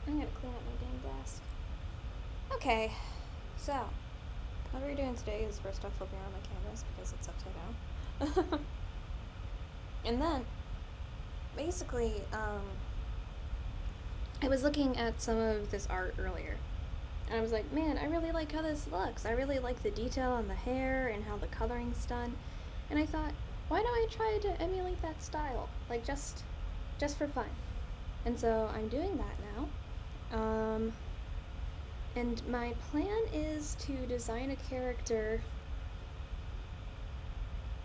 I'm gonna clean up my damn desk. Okay, so what we're doing today is first off flipping around my canvas because it's upside down. And then, basically, I was looking at some of this art earlier. And I was like, man, I really like how this looks. I really like the detail on the hair and how the coloring's done. And I thought, why don't I try to emulate that style? Like, just for fun. And so I'm doing that now. And my plan is to design a character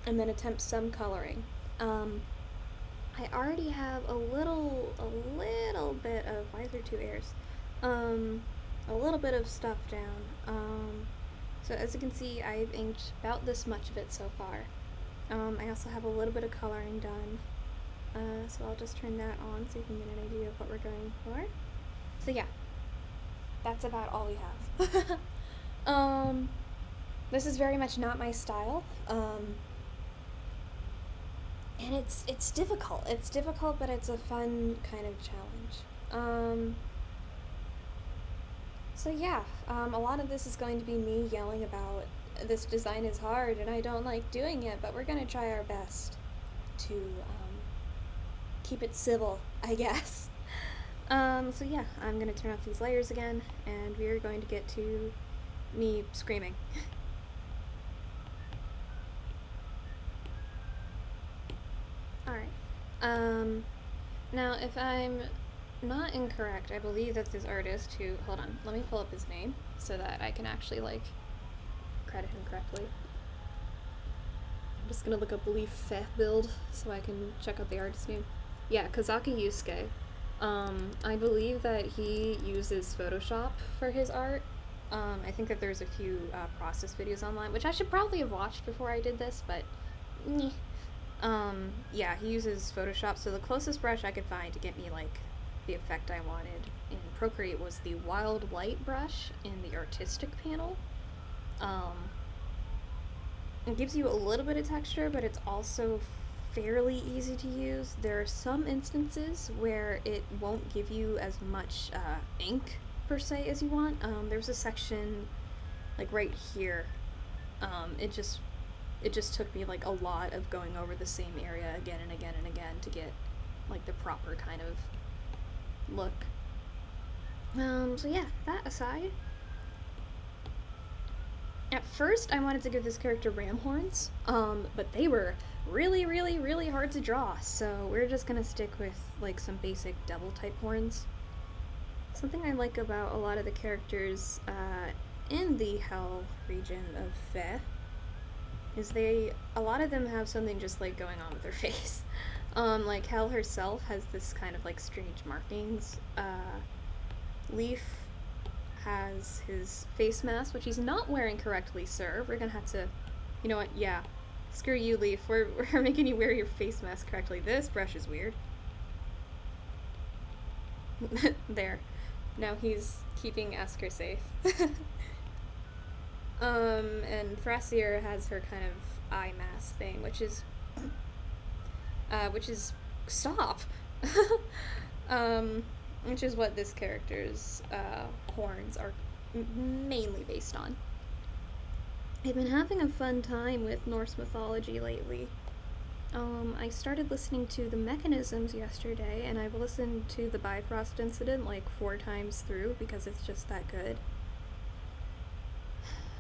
and then attempt some coloring. I already have a little bit of, why is there two airs? A little bit of stuff down. So as you can see, I've inked about this much of it so far. I also have a little bit of coloring done. So I'll just turn that on so you can get an idea of what we're going for. So yeah, that's about all we have. This is very much not my style. And it's difficult. It's difficult, but it's a fun kind of challenge. So yeah, a lot of this is going to be me yelling about this design is hard and I don't like doing it, but we're gonna try our best to keep it civil, I guess. So yeah, I'm gonna turn off these layers again, and we're going to get to me screaming. Alright. Now if I'm not incorrect, I believe that this artist who, hold on, let me pull up his name so that I can actually, like, credit him correctly. I'm just gonna look up Leaf Feh build so I can check out the artist's name. Yeah, Kazaki Yusuke. I believe that he uses Photoshop for his art. I think that there's a few process videos online, which I should probably have watched before I did this, but yeah, he uses Photoshop, so the closest brush I could find to get me, like, the effect I wanted in Procreate was the Wild Light brush in the artistic panel. It gives you a little bit of texture, but it's also fairly easy to use. There are some instances where it won't give you as much ink per se as you want. There's a section like right here. It just took me like a lot of going over the same area again and again and again to get like the proper kind of look. So yeah, that aside. At first, I wanted to give this character ram horns, but they were really hard to draw, so we're just gonna stick with, like, some basic devil-type horns. Something I like about a lot of the characters in the Hell region of Feh is a lot of them have something just, like, going on with their face. Like, Hell herself has this kind of, like, strange markings. Leaf has his face mask, which he's not wearing correctly, sir. We're gonna have to, you know what, yeah. Screw you, Leaf. We're making you wear your face mask correctly. This brush is weird. There. Now he's keeping Asker safe. And Thrasier has her kind of eye mask thing, which is stop. Which is what this character's horns are mainly based on. I've been having a fun time with Norse mythology lately. I started listening to the Mechanisms yesterday, and I've listened to the Bifrost incident like 4 times through because it's just that good.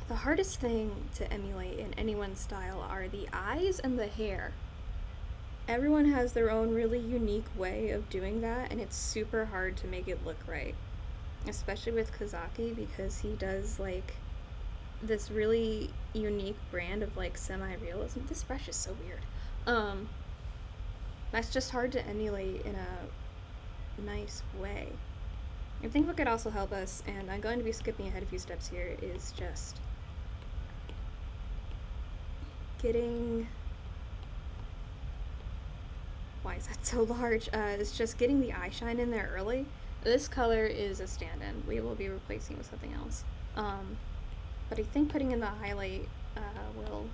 The hardest thing to emulate in anyone's style are the eyes and the hair. Everyone has their own really unique way of doing that, and it's super hard to make it look right. Especially with Kazaki, because he does, like, this really unique brand of, like, semi-realism. This brush is so weird. That's just hard to emulate in a nice way. I think what could also help us, and I'm going to be skipping ahead a few steps here, is just getting... Why is that so large? It's just getting the eye shine in there early. This color is a stand-in. We will be replacing it with something else. But I think putting in the highlight will...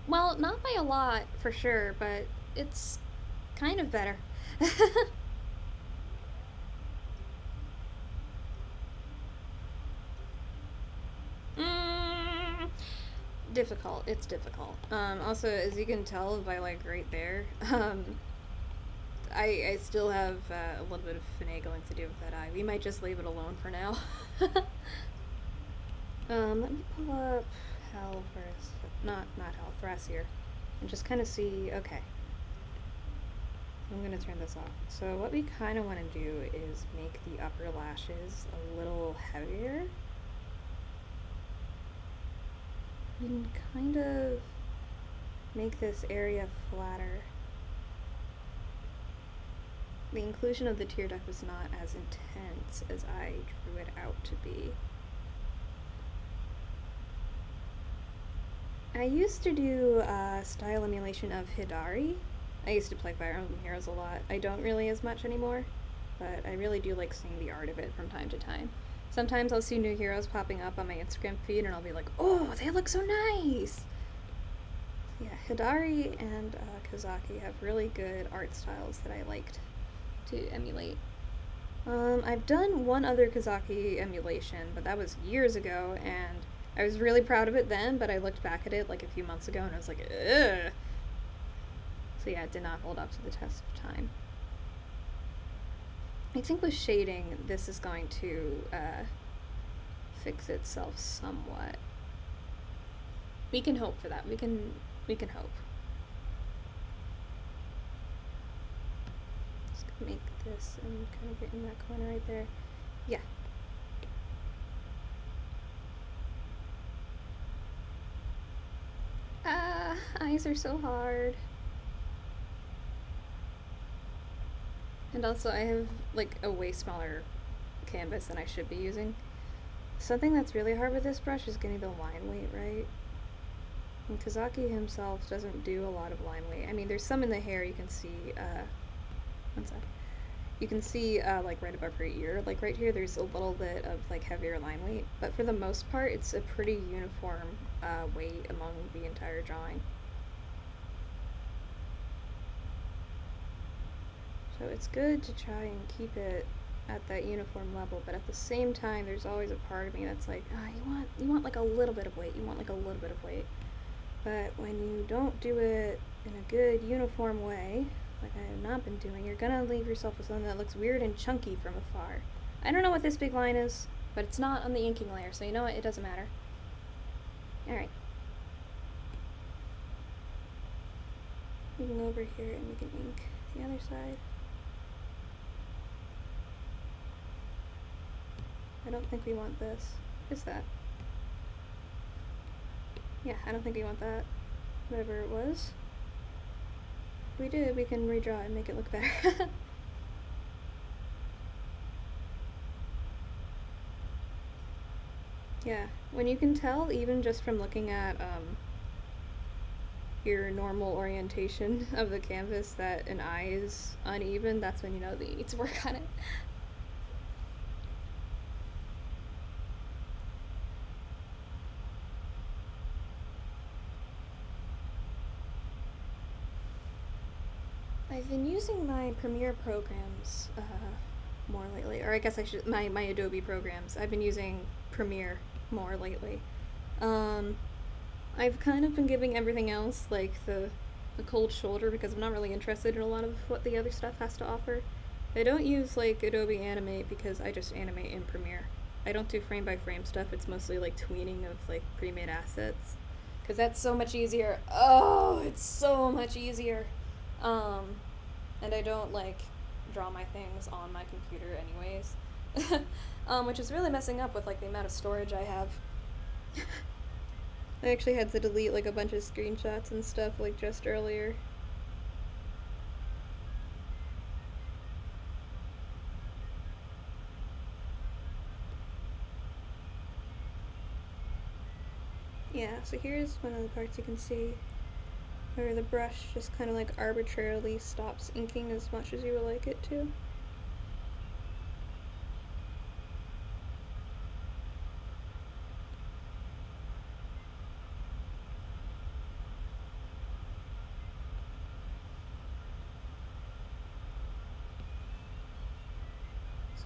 Well, not by a lot, for sure, but it's kind of better. mm, difficult. It's difficult. Also, as you can tell by like right there, I still have a little bit of finagling to do with that eye. We might just leave it alone for now. Let me pull up Hell first. Not Hell, Thrasier. And just kind of see, okay. I'm gonna turn this off. So what we kind of want to do is make the upper lashes a little heavier. We can kind of make this area flatter. The inclusion of the tear duct was not as intense as I drew it out to be. I used to do style emulation of Hidari. I used to play Fire Emblem Heroes a lot. I don't really as much anymore, but I really do like seeing the art of it from time to time. Sometimes I'll see new heroes popping up on my Instagram feed and I'll be like, oh, they look so nice! Yeah, Hidari and Kazaki have really good art styles that I liked to emulate. I've done one other Kazaki emulation, but that was years ago, and I was really proud of it then, but I looked back at it like a few months ago and I was like, ugh. So yeah, it did not hold up to the test of time. I think with shading, this is going to fix itself somewhat. We can hope for that. We can hope. Just gonna make this and kind of get in that corner right there. Yeah. Eyes are so hard. And also I have like a way smaller canvas than I should be using. Something that's really hard with this brush is getting the line weight right. And Kazaki himself doesn't do a lot of line weight. I mean, there's some in the hair you can see, one sec. You can see, like right above her ear, like right here there's a little bit of like heavier line weight, but for the most part it's a pretty uniform weight among the entire drawing. So it's good to try and keep it at that uniform level, but at the same time there's always a part of me that's like, you want like a little bit of weight, But when you don't do it in a good uniform way, like I have not been doing, you're gonna leave yourself with something that looks weird and chunky from afar. I don't know what this big line is, but it's not on the inking layer, so you know what, it doesn't matter. Alright. We can go over here and we can ink the other side. I don't think we want this. What is that? Yeah, I don't think we want that. Whatever it was. If we did, we can redraw it and make it look better. Yeah, when you can tell, even just from looking at your normal orientation of the canvas, that an eye is uneven, that's when you know that you need to work on it. I've been using my Premiere programs more lately, or I guess I should, my Adobe programs. I've been using Premiere more lately. I've kind of been giving everything else like the cold shoulder because I'm not really interested in a lot of what the other stuff has to offer. I don't use like Adobe Animate because I just animate in Premiere. I don't do frame by frame stuff. It's mostly like tweening of like pre-made assets because that's so much easier. Oh, it's so much easier. And I don't like draw my things on my computer anyways. Which is really messing up with like the amount of storage I have. I actually had to delete like a bunch of screenshots and stuff like just earlier. Yeah, so here's one of the parts you can see where the brush just kind of like arbitrarily stops inking as much as you would like it to.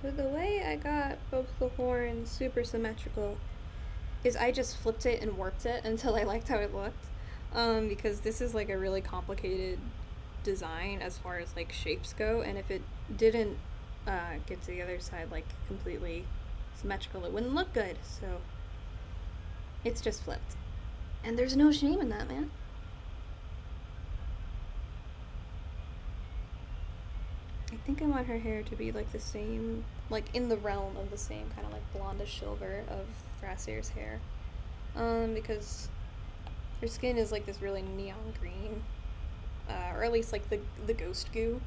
So the way I got both the horns super symmetrical is I just flipped it and warped it until I liked how it looked. Because this is like a really complicated design as far as like shapes go, and if it didn't get to the other side like completely symmetrical, it wouldn't look good. So it's just flipped. And there's no shame in that, man. I think I want her hair to be like the same, like in the realm of the same kind of like blondish silver of Thrasir's hair. Because her skin is like this really neon green, or at least like the ghost goo.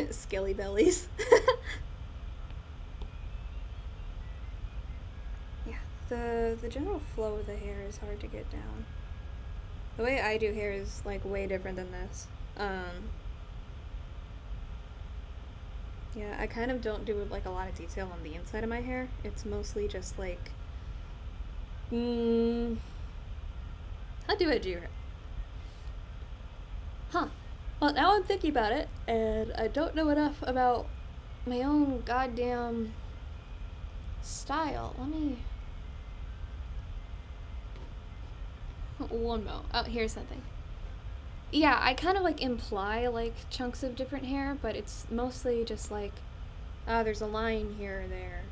Skelly bellies. Yeah, the general flow of the hair is hard to get down. The way I do hair is like way different than this. Yeah, I kind of don't do like a lot of detail on the inside of my hair. It's mostly just like, how do I do it? Huh. Well, now I'm thinking about it, and I don't know enough about my own goddamn style. Let me. One mo. Oh, here's something. Yeah, I kind of like imply like chunks of different hair, but it's mostly just like, there's a line here or there,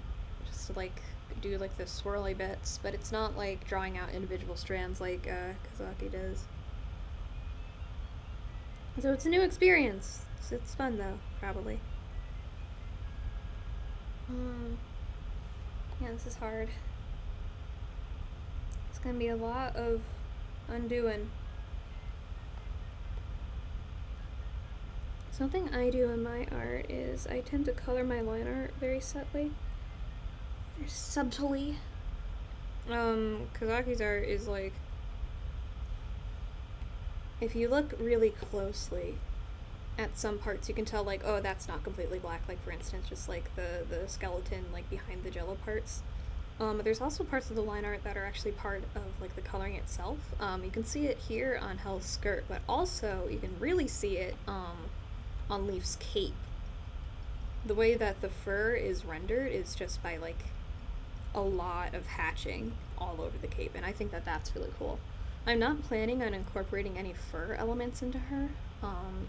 just to like do like the swirly bits, but it's not like drawing out individual strands like Kazaki does. So it's a new experience. It's fun though, probably. Yeah, this is hard. It's gonna be a lot of undoing. Something I do in my art is I tend to color my line art very subtly. Or subtly. Kazaki's art is like, if you look really closely at some parts, you can tell like, oh, that's not completely black. Like for instance, just like the skeleton like behind the jello parts. But there's also parts of the line art that are actually part of like the coloring itself. You can see it here on Hell's skirt, but also you can really see it on Leaf's cape. The way that the fur is rendered is just by like a lot of hatching all over the cape, and I think that that's really cool. I'm not planning on incorporating any fur elements into her,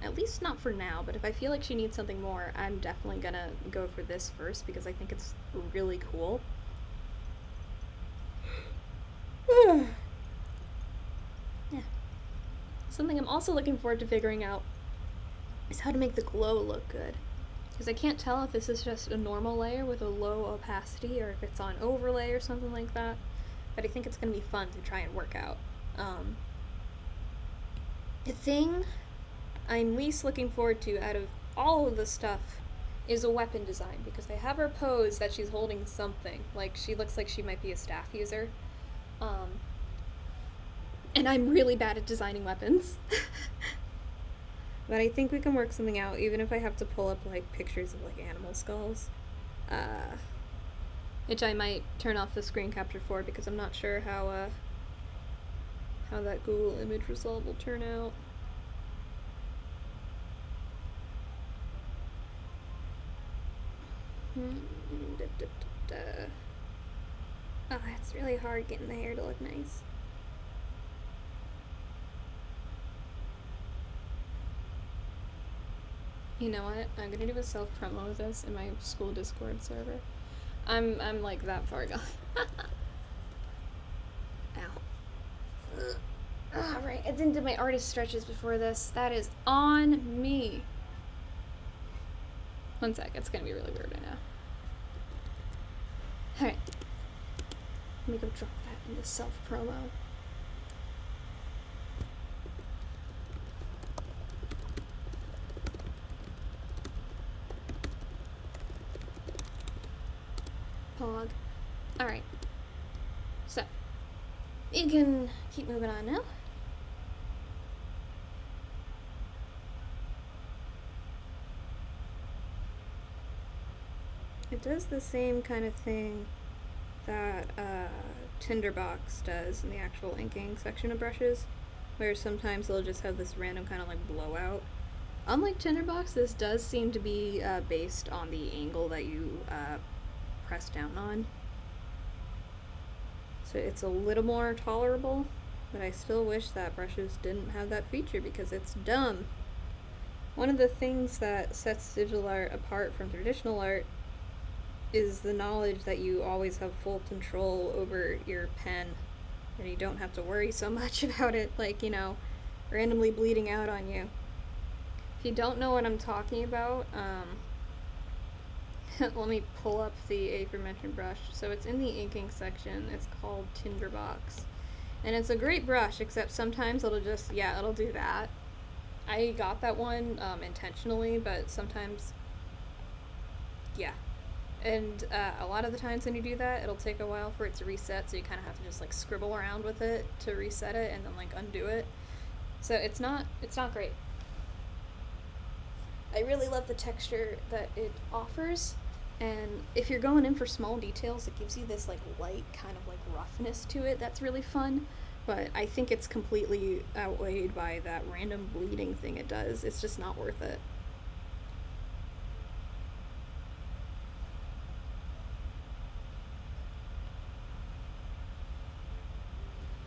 at least not for now, but if I feel like she needs something more, I'm definitely gonna go for this first because I think it's really cool. Yeah. Something I'm also looking forward to figuring out is how to make the glow look good. Because I can't tell if this is just a normal layer with a low opacity or if it's on overlay or something like that. But I think it's going to be fun to try and work out. The thing I'm least looking forward to out of all of the stuff is a weapon design, because I have her pose that she's holding something. Like, she looks like she might be a staff user. And I'm really bad at designing weapons. But I think we can work something out, even if I have to pull up, like, pictures of, like, animal skulls. Which I might turn off the screen capture for, because I'm not sure how that Google image result will turn out. Oh, it's really hard getting the hair to look nice. You know what? I'm gonna do a self promo of this in my school Discord server. I'm like that far gone. Ow. Alright, I didn't do my artist stretches before this. That is on me. One sec, it's gonna be really weird right now. Alright. Let me go drop that into self promo. Pog. Alright. So, you can keep moving on now. It does the same kind of thing that Tinderbox does in the actual inking section of brushes. where sometimes they'll just have this random kind of like blowout. Unlike Tinderbox, this does seem to be based on the angle that you press down on. So it's a little more tolerable, but I still wish that brushes didn't have that feature because it's dumb. One of the things that sets digital art apart from traditional art is the knowledge that you always have full control over your pen and you don't have to worry so much about it, like, randomly bleeding out on you. If you don't know what I'm talking about, let me pull up the aforementioned brush. So it's in the inking section. It's called Tinderbox. And it's a great brush, except sometimes it'll just, it'll do that. I got that one intentionally, but sometimes, And a lot of the times when you do that, it'll take a while for it to reset, so you kind of have to just like scribble around with it to reset it and then like undo it. So it's not great. I really love the texture that it offers, and if you're going in for small details, it gives you this like light kind of like roughness to it that's really fun, but I think it's completely outweighed by that random bleeding thing it does. It's just not worth it.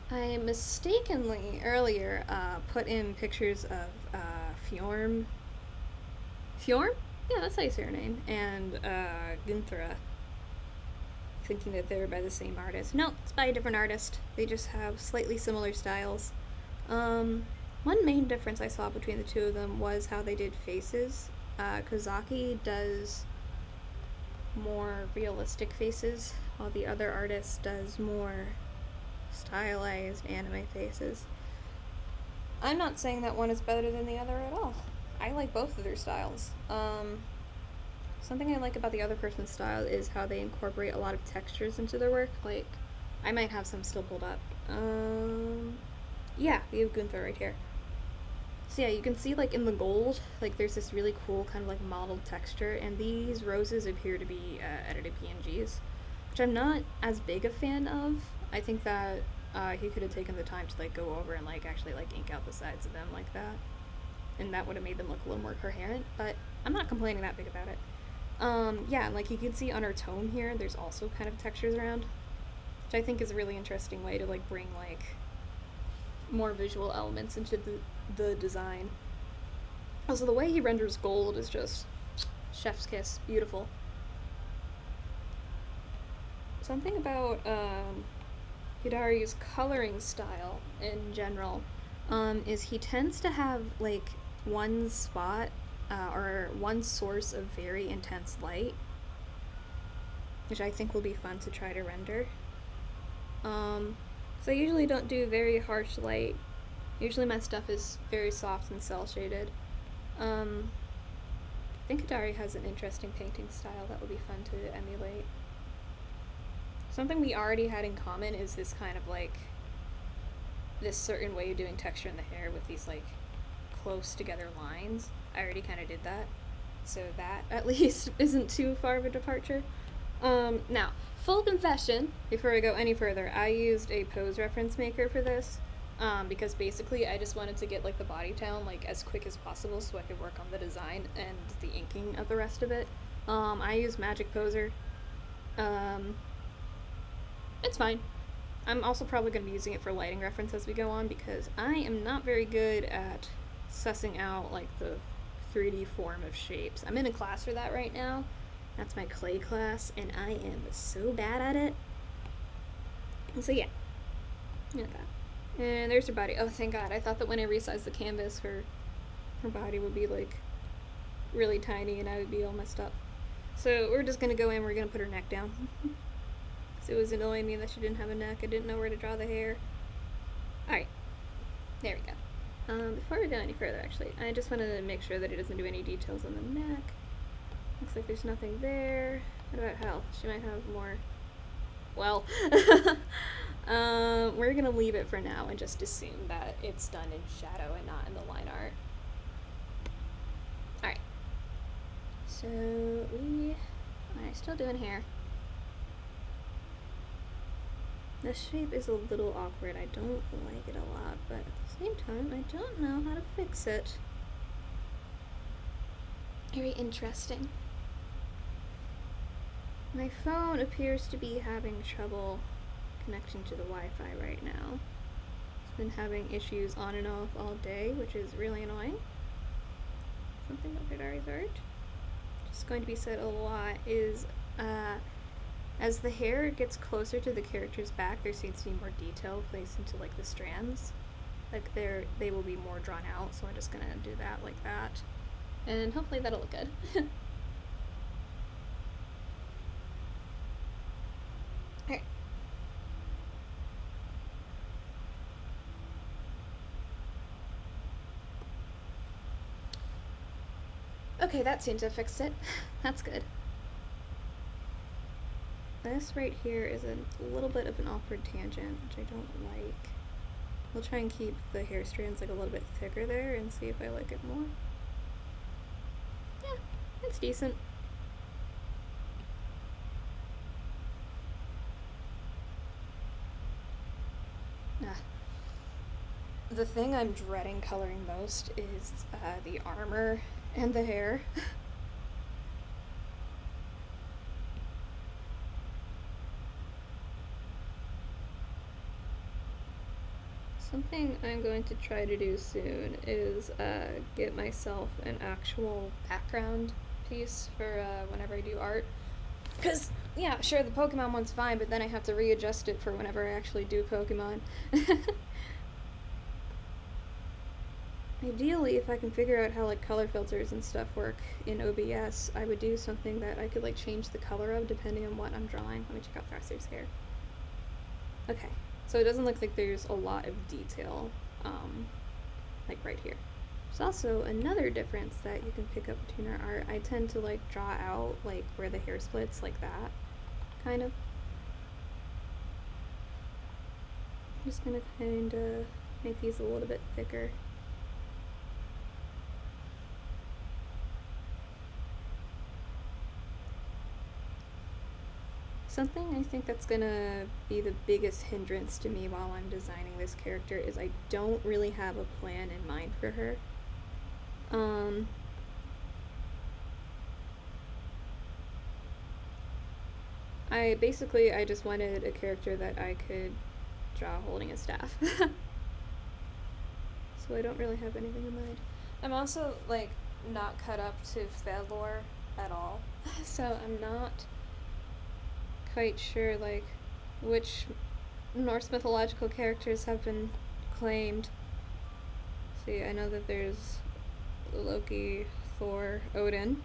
I mistakenly earlier put in pictures of Fjorm. Fjorm? Yeah, that's how you say her name. And Gunthra, thinking that they were by the same artist. No, it's by a different artist. They just have slightly similar styles. One main difference I saw between the two of them was how they did faces. Kozaki does more realistic faces, while the other artist does more stylized anime faces. I'm not saying that one is better than the other at all. I like both of their styles. Something I like about the other person's style is how they incorporate a lot of textures into their work. Like, I might have some still pulled up. Yeah, we have Gunther right here. So yeah, you can see like in the gold, like there's this really cool kind of like mottled texture, and these roses appear to be edited PNGs, which I'm not as big a fan of. I think that he could have taken the time to like go over and like actually like ink out the sides of them like that, and that would have made them look a little more coherent, but I'm not complaining that big about it. Yeah, like you can see on her tone here, there's also kind of textures around, which I think is a really interesting way to like bring like more visual elements into the design. Also, the way he renders gold is just chef's kiss, beautiful. Something about Hidari's coloring style in general is he tends to have like one spot or one source of very intense light, which I think will be fun to try to render. So I usually don't do very harsh light. Usually my stuff is very soft and cel shaded. I think Hidari has an interesting painting style that would be fun to emulate. Something we already had in common is this kind of like this certain way of doing texture in the hair with these like close together lines. I already kind of did that, so that at least isn't too far of a departure. Now, full confession, before I go any further, I used a pose reference maker for this, because basically I just wanted to get like the body down like as quick as possible so I could work on the design and the inking of the rest of it. I use Magic Poser. It's fine. I'm also probably going to be using it for lighting reference as we go on, because I am not very good at sussing out like the 3D form of shapes. I'm in a class for that right now. That's my clay class, and I am so bad at it. So yeah. Like that. And there's her body. Oh, thank God. I thought that when I resized the canvas, her body would be like really tiny and I would be all messed up. So we're just going to go in, we're going to put her neck down. So it was annoying me that she didn't have a neck. I didn't know where to draw the hair. Alright. There we go. Before we go any further, actually, I just want to make sure that it doesn't do any details on the neck. Looks like there's nothing there. What about Hal? She might have more. Well, we're gonna leave it for now and just assume that it's done in shadow and not in the line art. Alright. So we are still doing hair. The shape is a little awkward. I don't like it a lot, but at the same time, I don't know how to fix it. Very interesting. My phone appears to be having trouble connecting to the Wi-Fi right now. It's been having issues on and off all day, which is really annoying. Something that did already start. Just going to be said a lot is, as the hair gets closer to the character's back, there seems to be more detail placed into like the strands. Like they will be more drawn out, so I'm just gonna do that like that. And hopefully that'll look good. Alright. Okay, that seems to have fixed it. That's good. This right here is a little bit of an awkward tangent, which I don't like. We'll try and keep the hair strands like a little bit thicker there and see if I like it more. Yeah, it's decent. The thing I'm dreading coloring most is the armor and the hair. Something I'm going to try to do soon is get myself an actual background piece for whenever I do art. Because, yeah, sure, the Pokemon one's fine, but then I have to readjust it for whenever I actually do Pokemon. Ideally, if I can figure out how like color filters and stuff work in OBS, I would do something that I could like change the color of depending on what I'm drawing. Let me check out Faster's hair. Okay, so it doesn't look like there's a lot of detail, like right here. There's also another difference that you can pick up between our art. I tend to like draw out like where the hair splits like that, kind of. I'm just gonna kind of make these a little bit thicker. Something I think that's gonna be the biggest hindrance to me while I'm designing this character is I don't really have a plan in mind for her. I just wanted a character that I could draw holding a staff. So I don't really have anything in mind. I'm also, like, not cut up to Fedlore at all. So I'm not quite sure, like, which Norse mythological characters have been claimed. See, I know that there's Loki, Thor, Odin.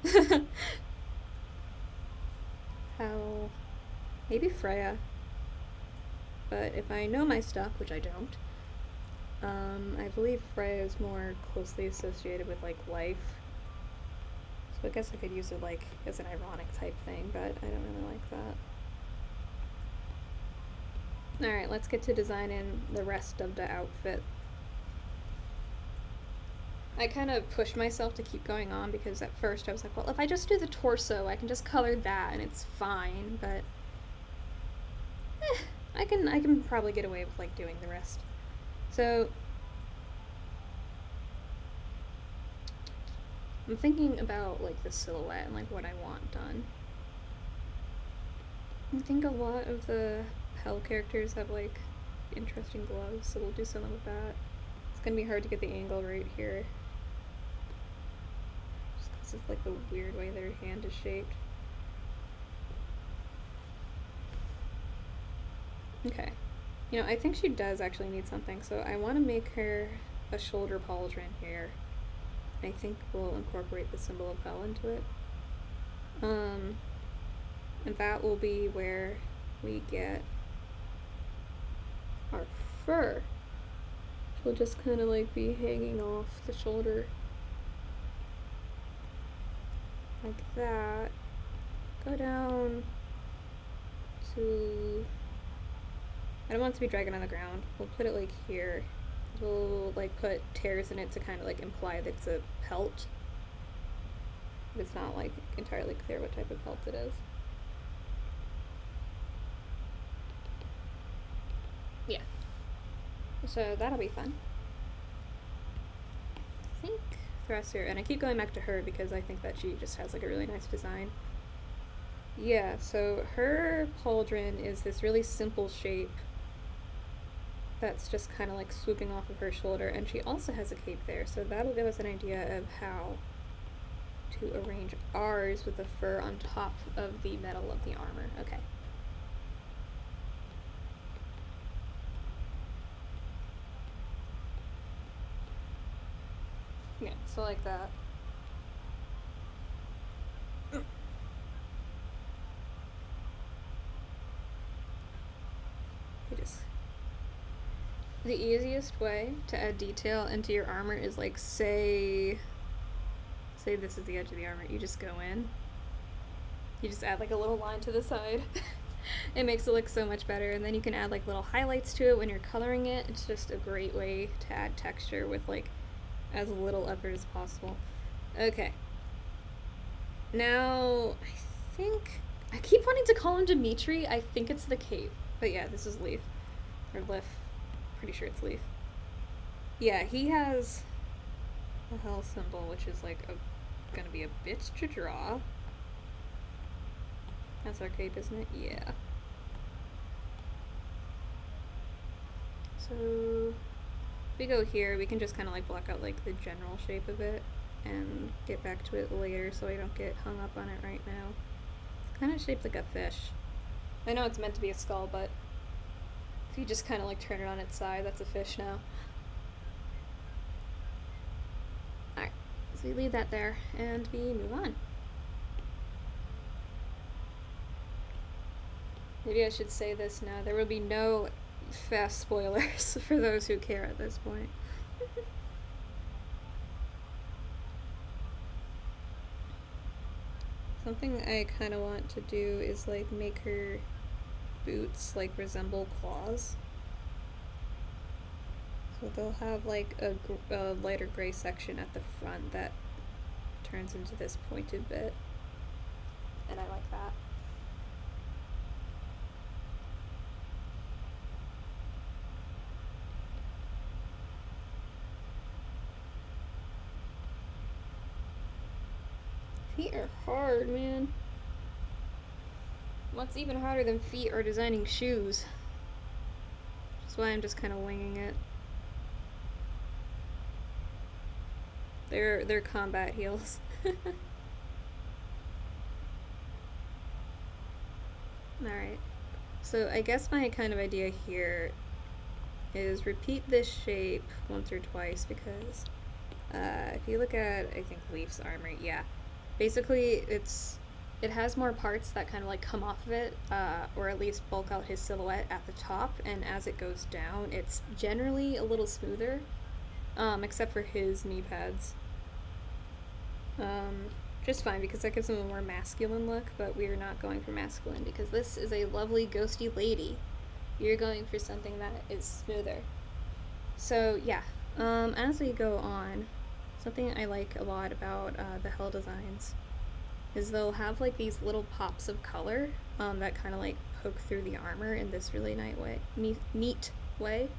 How... maybe Freya. But if I know my stuff, which I don't, I believe Freya is more closely associated with, like, life. So I guess I could use it, like, as an ironic type thing, but I don't really like that. Alright, let's get to designing the rest of the outfit. I kind of pushed myself to keep going on because at first I was like, well, if I just do the torso, I can just color that and it's fine, but I can probably get away with like doing the rest. So I'm thinking about like the silhouette and like what I want done. I think a lot of the Hell characters have like interesting gloves, so we'll do something with that. It's gonna be hard to get the angle right here. Just because of like the weird way their hand is shaped. Okay. You know, I think she does actually need something, so I want to make her a shoulder pauldron here. I think we'll incorporate the symbol of hell into it. And that will be where we get our fur, which will just kind of like be hanging off the shoulder like that. Go down to, I don't want it to be dragging on the ground. We'll put it like here. We'll like put tears in it to kind of like imply that it's a pelt. It's not like entirely clear what type of pelt it is. Yeah. So that'll be fun. I think Thresher, and I keep going back to her because I think that she just has like a really nice design. Yeah, so her pauldron is this really simple shape that's just kind of like swooping off of her shoulder, and she also has a cape there, so that'll give us an idea of how to arrange ours with the fur on top of the metal of the armor. Okay. Yeah, so like that. You just... The easiest way to add detail into your armor is like, say this is the edge of the armor, you just go in. You just add like a little line to the side. It makes it look so much better, and then you can add like little highlights to it when you're coloring it. It's just a great way to add texture with like as little effort as possible. Okay. Now, I keep wanting to call him Dimitri. I think it's the cape. But yeah, this is Leaf. Or Lif. Pretty sure it's Leaf. Yeah, he has a hell symbol, which is like gonna be a bitch to draw. That's our cape, isn't it? Yeah. So if we go here, we can just kind of like block out like the general shape of it and get back to it later so I don't get hung up on it right now. It's kind of shaped like a fish. I know it's meant to be a skull, but if you just kind of like turn it on its side, that's a fish now. Alright, so we leave that there and we move on. Maybe I should say this now. There will be no fast spoilers for those who care at this point. Something I kind of want to do is like make her boots like resemble claws. So they'll have like a lighter gray section at the front that turns into this pointed bit. And I like that. Feet are hard, man. What's even harder than feet are designing shoes. That's why I'm just kind of winging it. They're combat heels. Alright. So I guess my kind of idea here is repeat this shape once or twice because if you look at, I think, Leaf's armor, yeah. Basically, it has more parts that kind of like come off of it, or at least bulk out his silhouette at the top, and as it goes down, it's generally a little smoother, except for his knee pads. Just fine, because that gives him a more masculine look, but we are not going for masculine, because this is a lovely ghosty lady. You're going for something that is smoother. So, yeah, as we go on, something I like a lot about the Hell designs is they'll have like these little pops of color that kind of like poke through the armor in this really neat way.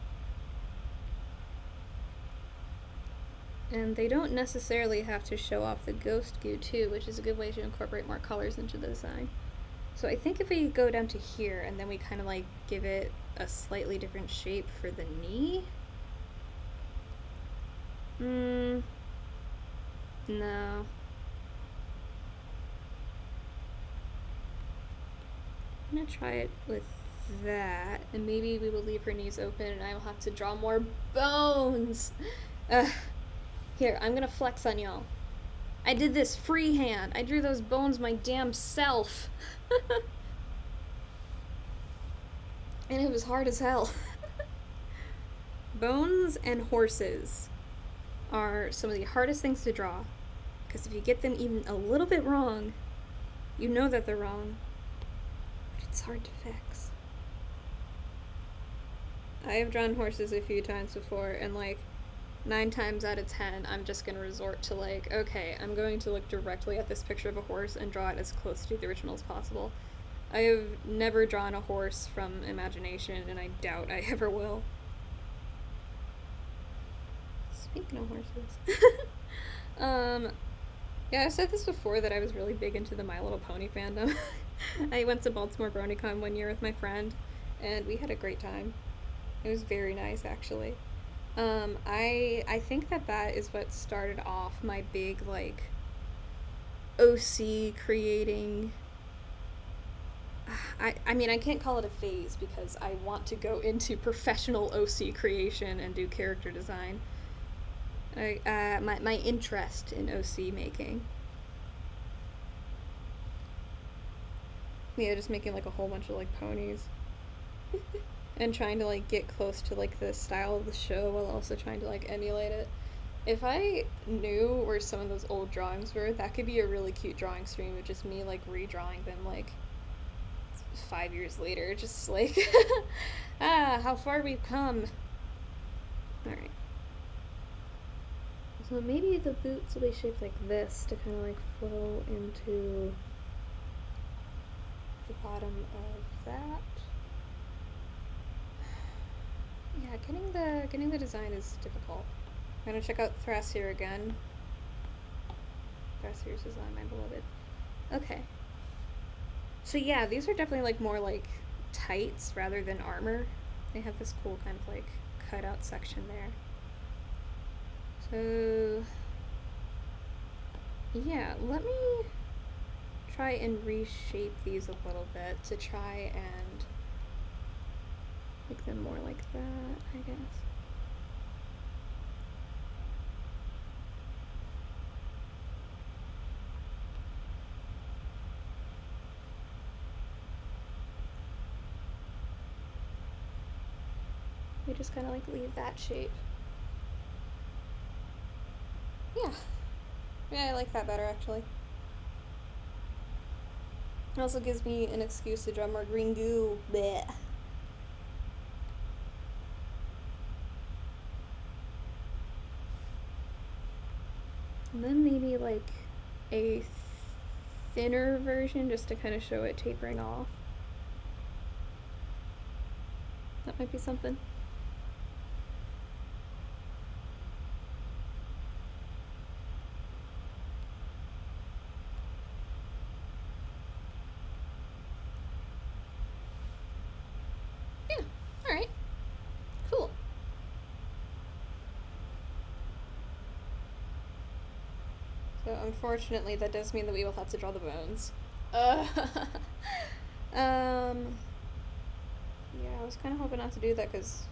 And they don't necessarily have to show off the ghost goo too, which is a good way to incorporate more colors into the design. So I think if we go down to here and then we kind of like give it a slightly different shape for the knee. No. I'm gonna try it with that, and maybe we will leave her knees open and I will have to draw more bones. Here, I'm gonna flex on y'all. I did this freehand. I drew those bones my damn self. And it was hard as hell. Bones and horses are some of the hardest things to draw, because if you get them even a little bit wrong, you know that they're wrong, but it's hard to fix. I have drawn horses a few times before, and like 9 times out of 10, I'm just gonna resort to like, okay, I'm going to look directly at this picture of a horse and draw it as close to the original as possible. I have never drawn a horse from imagination, and I doubt I ever will. Speaking of horses. Yeah, I've said this before that I was really big into the My Little Pony fandom. I went to Baltimore BronyCon one year with my friend, and we had a great time. It was very nice, actually. I think that that is what started off my big, like, OC creating. I mean, I can't call it a phase because I want to go into professional OC creation and do character design. My interest in OC making. Yeah, just making like a whole bunch of like ponies. And trying to like get close to like the style of the show while also trying to like emulate it. If I knew where some of those old drawings were, that could be a really cute drawing stream of just me like redrawing them like 5 years later. Just like, how far we've come. Alright. So maybe the boots will be shaped like this to kind of like flow into the bottom of that. Yeah, getting the design is difficult. I'm gonna check out Thrasier again. Thrasier's design, my beloved. Okay. So yeah, these are definitely like more like tights rather than armor. They have this cool kind of like cutout section there. So yeah, let me try and reshape these a little bit to try and make them more like that, I guess. We just kind of like leave that shape. Yeah. Yeah, I like that better actually. It also gives me an excuse to draw more green goo. Blech. And then maybe like a thinner version just to kind of show it tapering off. That might be something. Yeah, alright. Cool. So unfortunately that does mean that we will have to draw the bones. Yeah, I was kind of hoping not to do that because,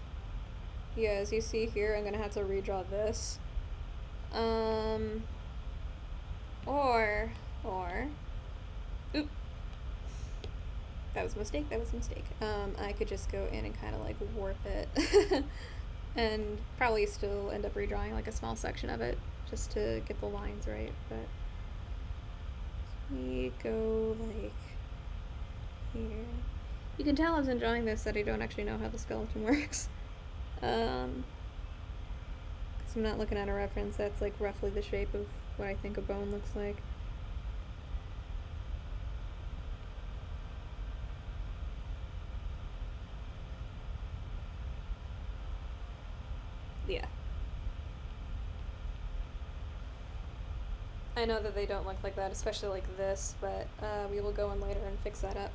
yeah, as you see here, I'm going to have to redraw this. Or, oop. That was a mistake, I could just go in and kind of like warp it and probably still end up redrawing like a small section of it just to get the lines right, but we go like here. You can tell as I'm drawing this that I don't actually know how the skeleton works. Because I'm not looking at a reference that's like roughly the shape of what I think a bone looks like. Yeah. I know that they don't look like that, especially like this, but we will go in later and fix that up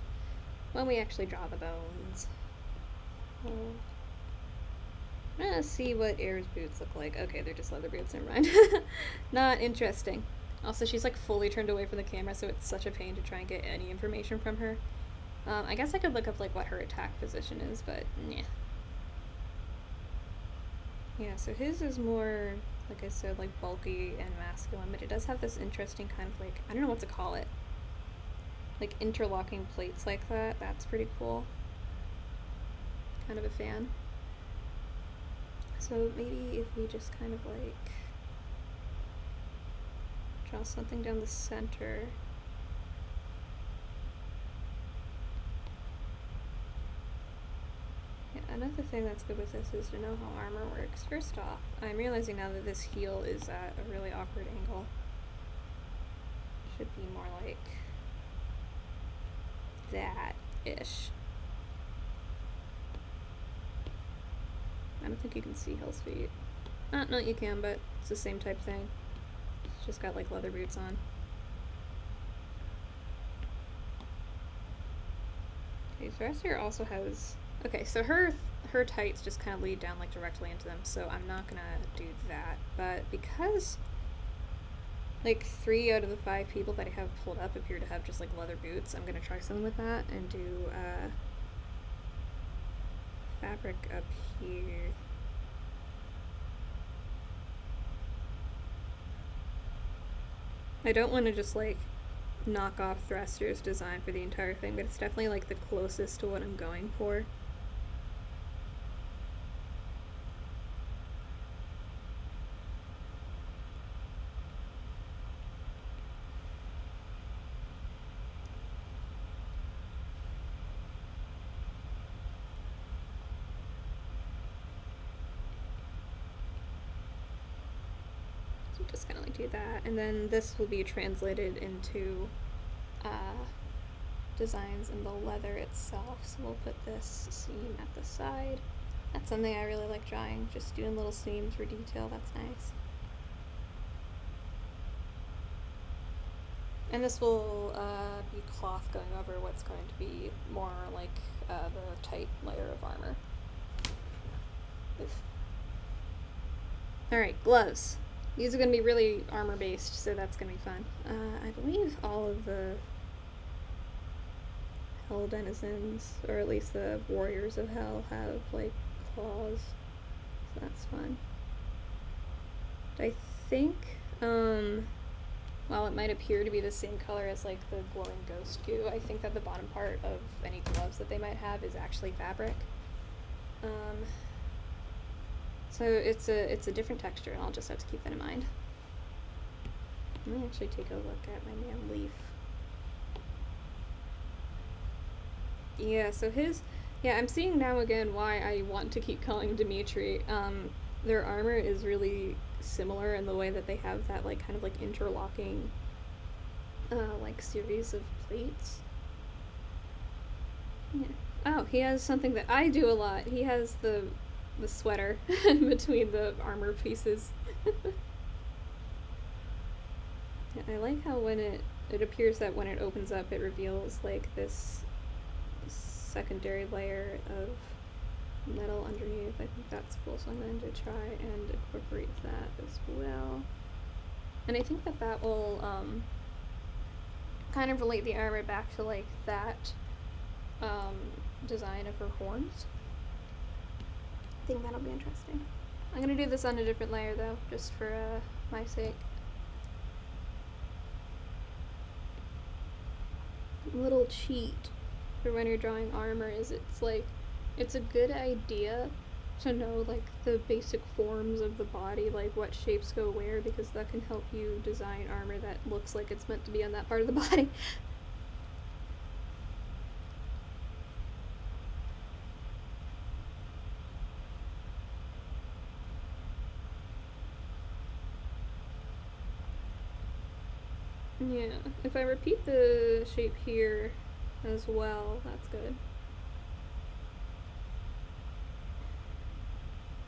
when we actually draw the bones. I'm gonna see what Air's boots look like. Okay, they're just leather boots, never mind. Not interesting. Also, she's like fully turned away from the camera, so it's such a pain to try and get any information from her. I guess I could look up like what her attack position is, but yeah. Yeah, so his is more, like I said, like bulky and masculine, but it does have this interesting kind of like, I don't know what to call it. Like interlocking plates like that. That's pretty cool. Kind of a fan. So maybe if we just kind of like draw something down the center. Yeah, another thing that's good with this is to know how armor works. First off, I'm realizing now that this heel is at a really awkward angle. Should be more like that-ish. I don't think you can see Hell's Feet. No, you can, but it's the same type thing. It's just got like leather boots on. Okay, Thrasher also has... Okay, so her tights just kind of lead down like directly into them, so I'm not gonna do that. But because like 3 out of the 5 people that I have pulled up appear to have just like leather boots, I'm gonna try something with that and do fabric up here. I don't want to just like knock off Thruster's design for the entire thing, but it's definitely like the closest to what I'm going for. So I'm just gonna like do that, and then this will be translated into designs in the leather itself. So we'll put this seam at the side. That's something I really like drawing, just doing little seams for detail. That's nice. And this will be cloth going over what's going to be more like the tight layer of armor. Alright, gloves. These are going to be really armor based, so that's going to be fun. I believe all of the Hell denizens, or at least the warriors of Hell, have like claws, so that's fun. I think, while it might appear to be the same color as like the glowing ghost goo, I think that the bottom part of any gloves that they might have is actually fabric. So it's a different texture, and I'll just have to keep that in mind. Let me actually take a look at my man Leaf. Yeah, so I'm seeing now again why I want to keep calling Dimitri. Their armor is really similar in the way that they have that like kind of like interlocking like series of plates. Yeah. Oh, he has something that I do a lot. He has the sweater between the armor pieces. Yeah, I like how when it appears that when it opens up it reveals like this secondary layer of metal underneath. I think that's cool, so I'm going to try and incorporate that as well. And I think that that will kind of relate the armor back to like that design of her horns. I think that'll be interesting. I'm going to do this on a different layer though, just for my sake. Little cheat for when you're drawing armor is it's a good idea to know like the basic forms of the body, like what shapes go where, because that can help you design armor that looks like it's meant to be on that part of the body. Yeah, if I repeat the shape here as well, that's good.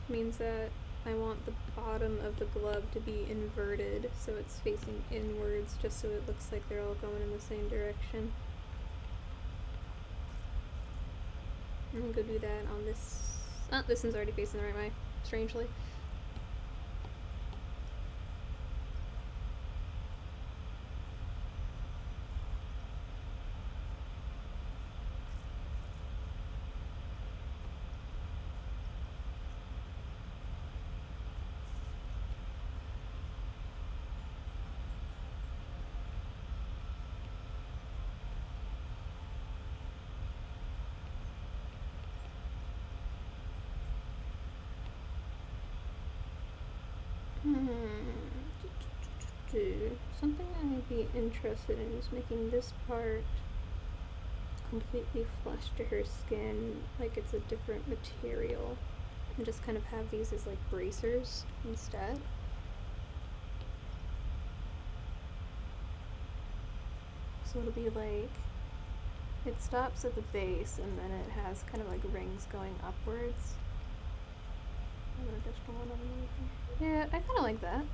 Means that I want the bottom of the glove to be inverted, so it's facing inwards, just so it looks like they're all going in the same direction. I'm gonna go do that on this. Oh, this one's already facing the right way, strangely. Something I'd be interested in is making this part completely flush to her skin, like it's a different material, and just kind of have these as like bracers instead. So it'll be like It stops at the base and then it has kind of like rings going upwards. Yeah, I kind of like that.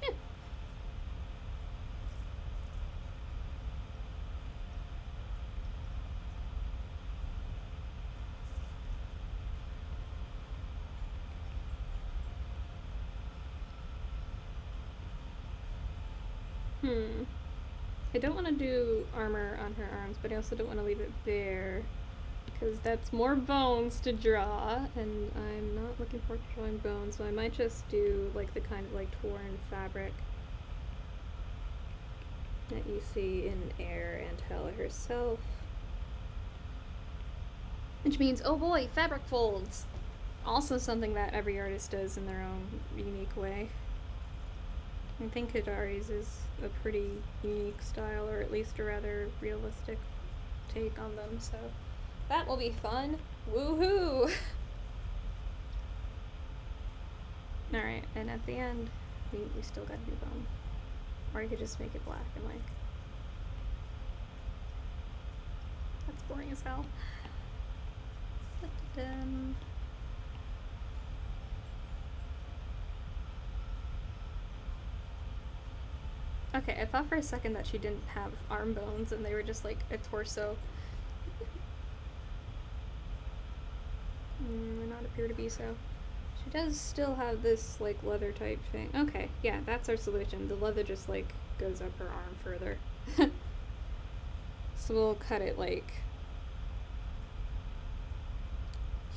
Yeah. I don't want to do armor on her arms, but I also don't want to leave it bare because that's more bones to draw, and I'm not looking forward to drawing bones, so I might just do like the kind of like torn fabric that you see in Air and Hela herself. Which means, oh boy, fabric folds! Also something that every artist does in their own unique way. I think Hidari's is a pretty unique style, or at least a rather realistic take on them, so that will be fun. Woohoo! Alright, and at the end, we still gotta do bone. Or you could just make it black and like... That's boring as hell. Okay, I thought for a second that she didn't have arm bones and they were just like a torso. They not appear to be so. She does still have this like leather type thing. Okay, yeah, that's our solution. The leather just like goes up her arm further. So we'll cut it like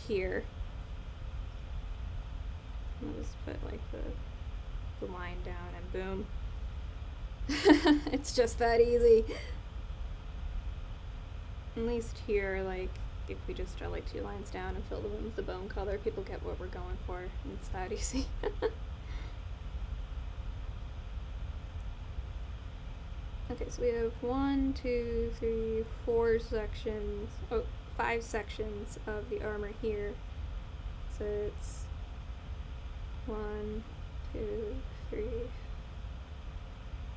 here. I'll just put like the line down and boom. It's just that easy. At least here, like, if we just draw like 2 lines down and fill them in with the bone color, people get what we're going for, and it's that easy. Okay, so we have 1, 2, 3, 4 sections, 5 sections of the armor here. So it's 1, 2, 3,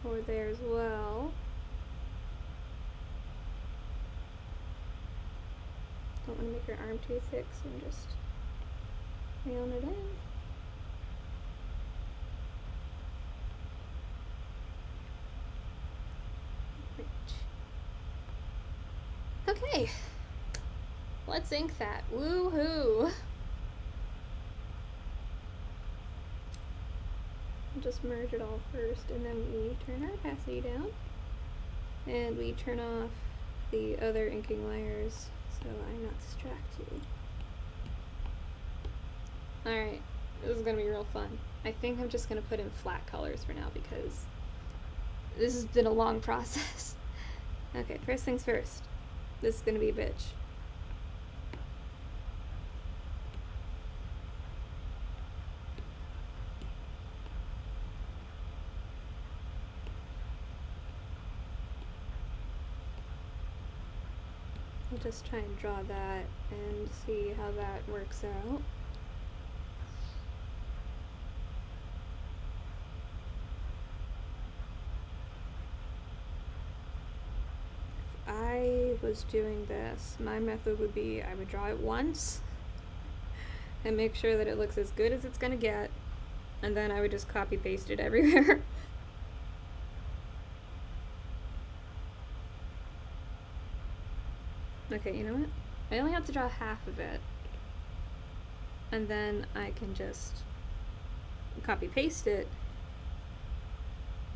4 there as well. Don't want to make your arm too thick, so I'm just nailing it in. Right. Okay, let's ink that. Woohoo! Just merge it all first, and then we turn our opacity down, and we turn off the other inking layers so I'm not distracted. Alright, this is gonna be real fun. I think I'm just gonna put in flat colors for now because this has been a long process. Okay, first things first. This is gonna be a bitch. I'll just try and draw that and see how that works out. If I was doing this, my method would be I would draw it once and make sure that it looks as good as it's gonna get, and then I would just copy paste it everywhere. Okay, you know what? I only have to draw half of it, and then I can just copy paste it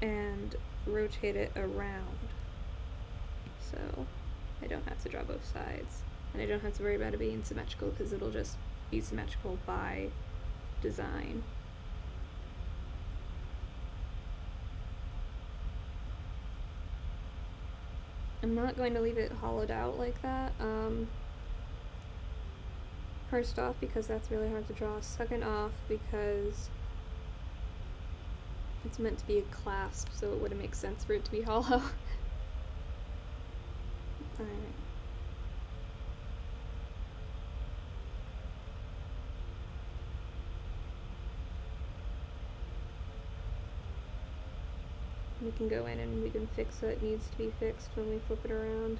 and rotate it around, so I don't have to draw both sides, and I don't have to worry about it being symmetrical because it'll just be symmetrical by design. I'm not going to leave it hollowed out like that. First off, because that's really hard to draw. Second off, because it's meant to be a clasp, so it wouldn't make sense for it to be hollow. Alright. We can go in and we can fix what needs to be fixed when we flip it around.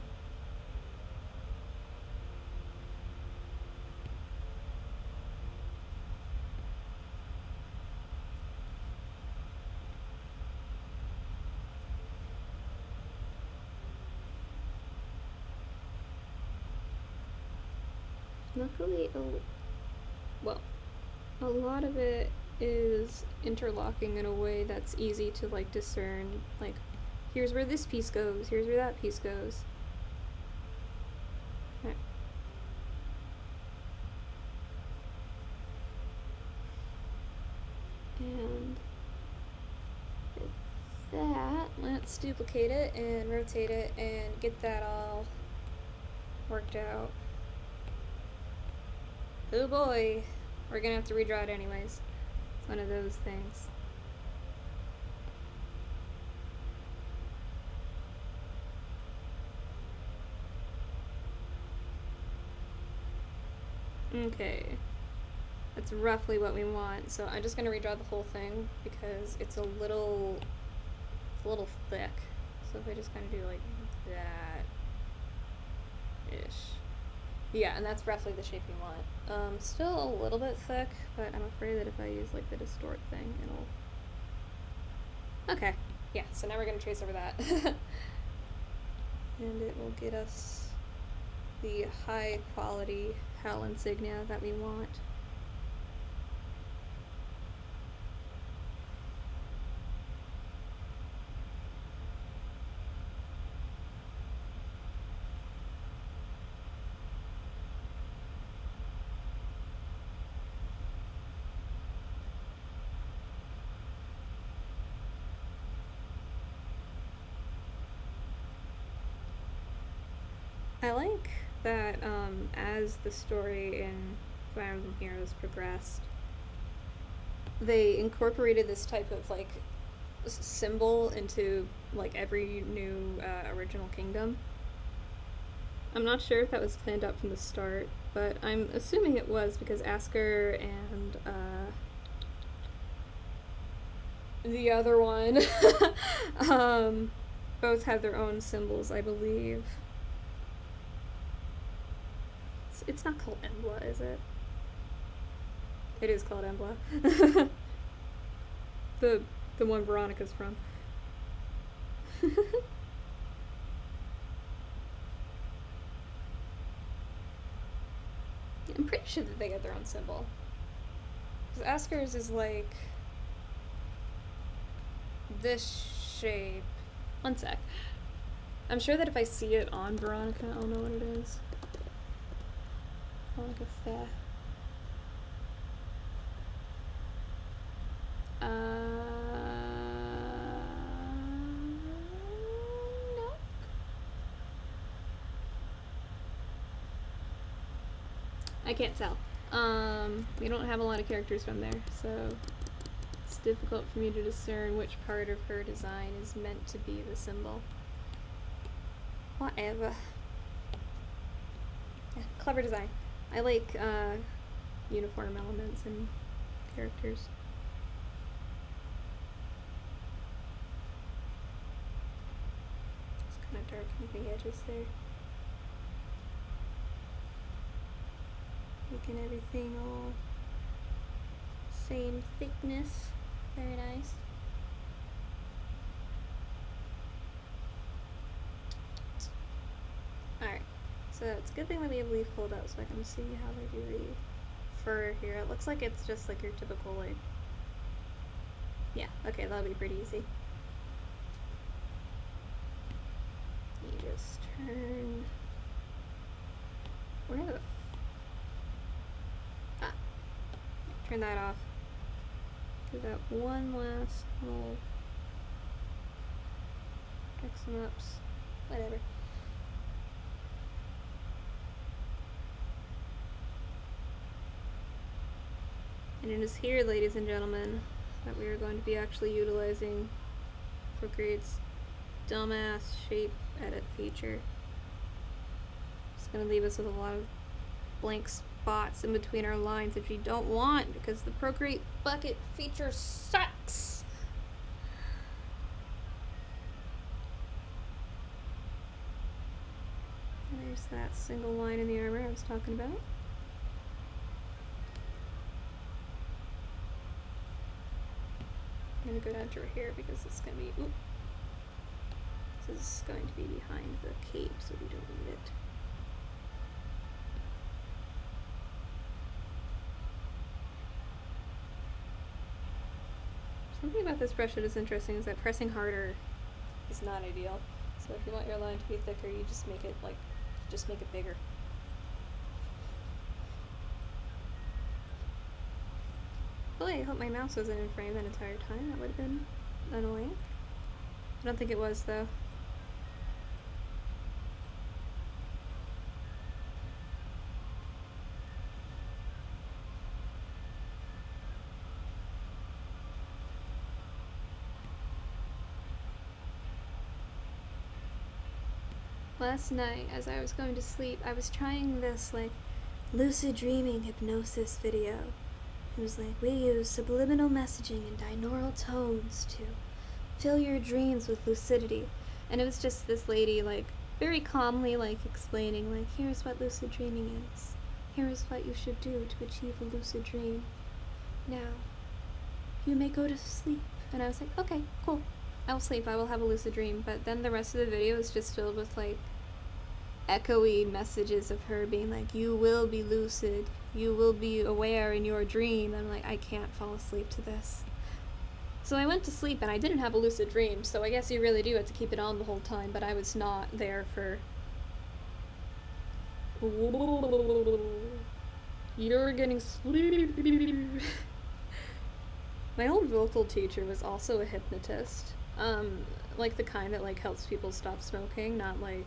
Luckily, a lot of it is interlocking in a way that's easy to like discern, like here's where this piece goes, here's where that piece goes. Okay. And with that, let's duplicate it and rotate it and get that all worked out. Oh boy, we're gonna have to redraw it anyways. It's one of those things. Okay, that's roughly what we want. So I'm just gonna redraw the whole thing because it's a little thick. So if I just kind of do like that-ish. Yeah, and that's roughly the shape we want. Still a little bit thick, but I'm afraid that if I use like the distort thing, it'll... Okay, yeah, so now we're gonna trace over that. And it will get us the high quality HAL insignia that we want. I like that as the story in Fire Emblem Heroes progressed, they incorporated this type of like symbol into like every new original kingdom. I'm not sure if that was planned out from the start, but I'm assuming it was because Asker and the other one both have their own symbols, I believe. It's not called Embla, is it? It is called Embla. the one Veronica's from. I'm pretty sure that they get their own symbol. Because Asker's is like this shape. One sec. I'm sure that if I see it on Veronica, I'll know what it is. Like a fair. No. I can't tell. We don't have a lot of characters from there, so it's difficult for me to discern which part of her design is meant to be the symbol. Whatever. Yeah, clever design. I like uniform elements and characters. Just kind of darken the edges there. Making everything all same thickness. Very nice. Alright. So it's a good thing that we have leaf pulled out so I can see how they do the fur here. It looks like it's just like your typical like... Yeah, okay, that'll be pretty easy. You just turn... Where the... Ah. Turn that off. Do that one last little... X and ups. Whatever. And it is here, ladies and gentlemen, that we are going to be actually utilizing Procreate's dumbass shape edit feature. It's going to leave us with a lot of blank spots in between our lines, which we don't want because the Procreate bucket feature sucks. that single line in the armor I was talking about. I'm gonna go down to her hair because it's gonna be, this is going to be behind the cape, so we don't need it. Something about this brush that is interesting is that pressing harder is not ideal. So if you want your line to be thicker, you just make it bigger. Boy, I hope my mouse wasn't in frame that entire time. That would have been annoying. I don't think it was, though. Last night, as I was going to sleep, I was trying this, like, lucid dreaming hypnosis video. It was like, we use subliminal messaging and binaural tones to fill your dreams with lucidity. And it was just this lady, like, very calmly, like, explaining, like, here's what lucid dreaming is. Here's what you should do to achieve a lucid dream. Now, you may go to sleep. And I was like, okay, cool. I will sleep. I will have a lucid dream. But then the rest of the video is just filled with, like, echoey messages of her being like, you will be lucid. You will be aware in your dream. I'm like, I can't fall asleep to this. So I went to sleep and I didn't have a lucid dream, so I guess you really do have to keep it on the whole time, but I was not there for... You're getting sleep. My old vocal teacher was also a hypnotist. Like the kind that, like, helps people stop smoking, not like...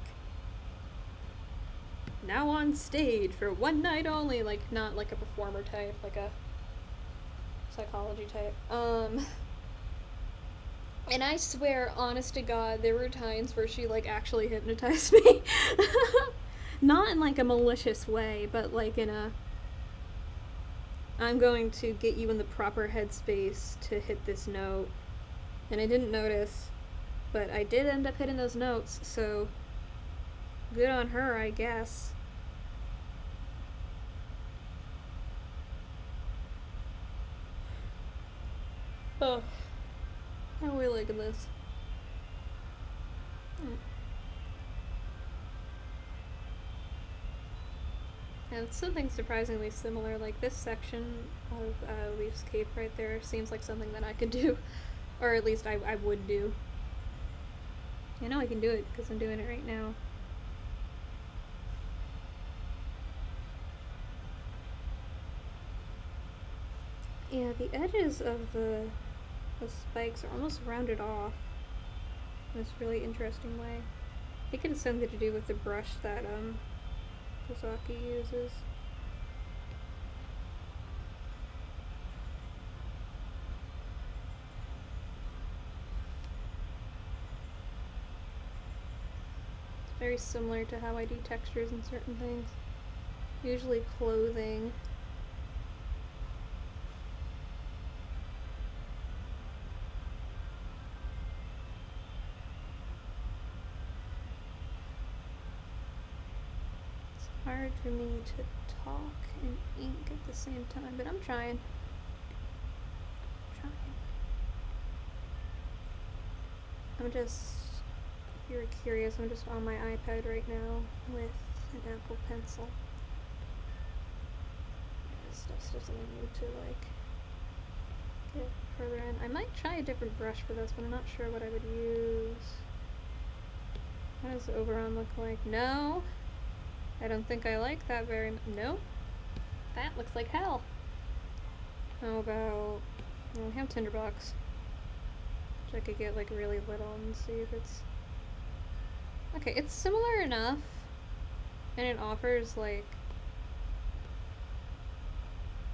now on stage for one night only, like, not like a performer type, like a psychology type. And I swear, honest to God, there were times where she, like, actually hypnotized me. Not in, like, a malicious way, but, like, in a, I'm going to get you in the proper headspace to hit this note. And I didn't notice, but I did end up hitting those notes, so good on her, I guess. Oh. How are we liking this? And it's something surprisingly similar, like this section of Leaf's cape right there seems like something that I could do. Or at least I would do. I know I can do it because I'm doing it right now. Yeah, the edges of the spikes are almost rounded off in this really interesting way. I think it has something to do with the brush that Kozaki uses. It's very similar to how I do textures in certain things. Usually clothing. Hard for me to talk and ink at the same time, but I'm trying. I'm just, if you're curious, I'm just on my iPad right now with an Apple Pencil. Yeah, this stuff's just something I need to, like, get further in. I might try a different brush for this, but I'm not sure what I would use. What does the Oberon look like? No! I don't think I like that very much. No? That looks like hell. How about... well, I have Tinderbox. Which I could get, like, really little and see if it's... okay, it's similar enough. And it offers, like,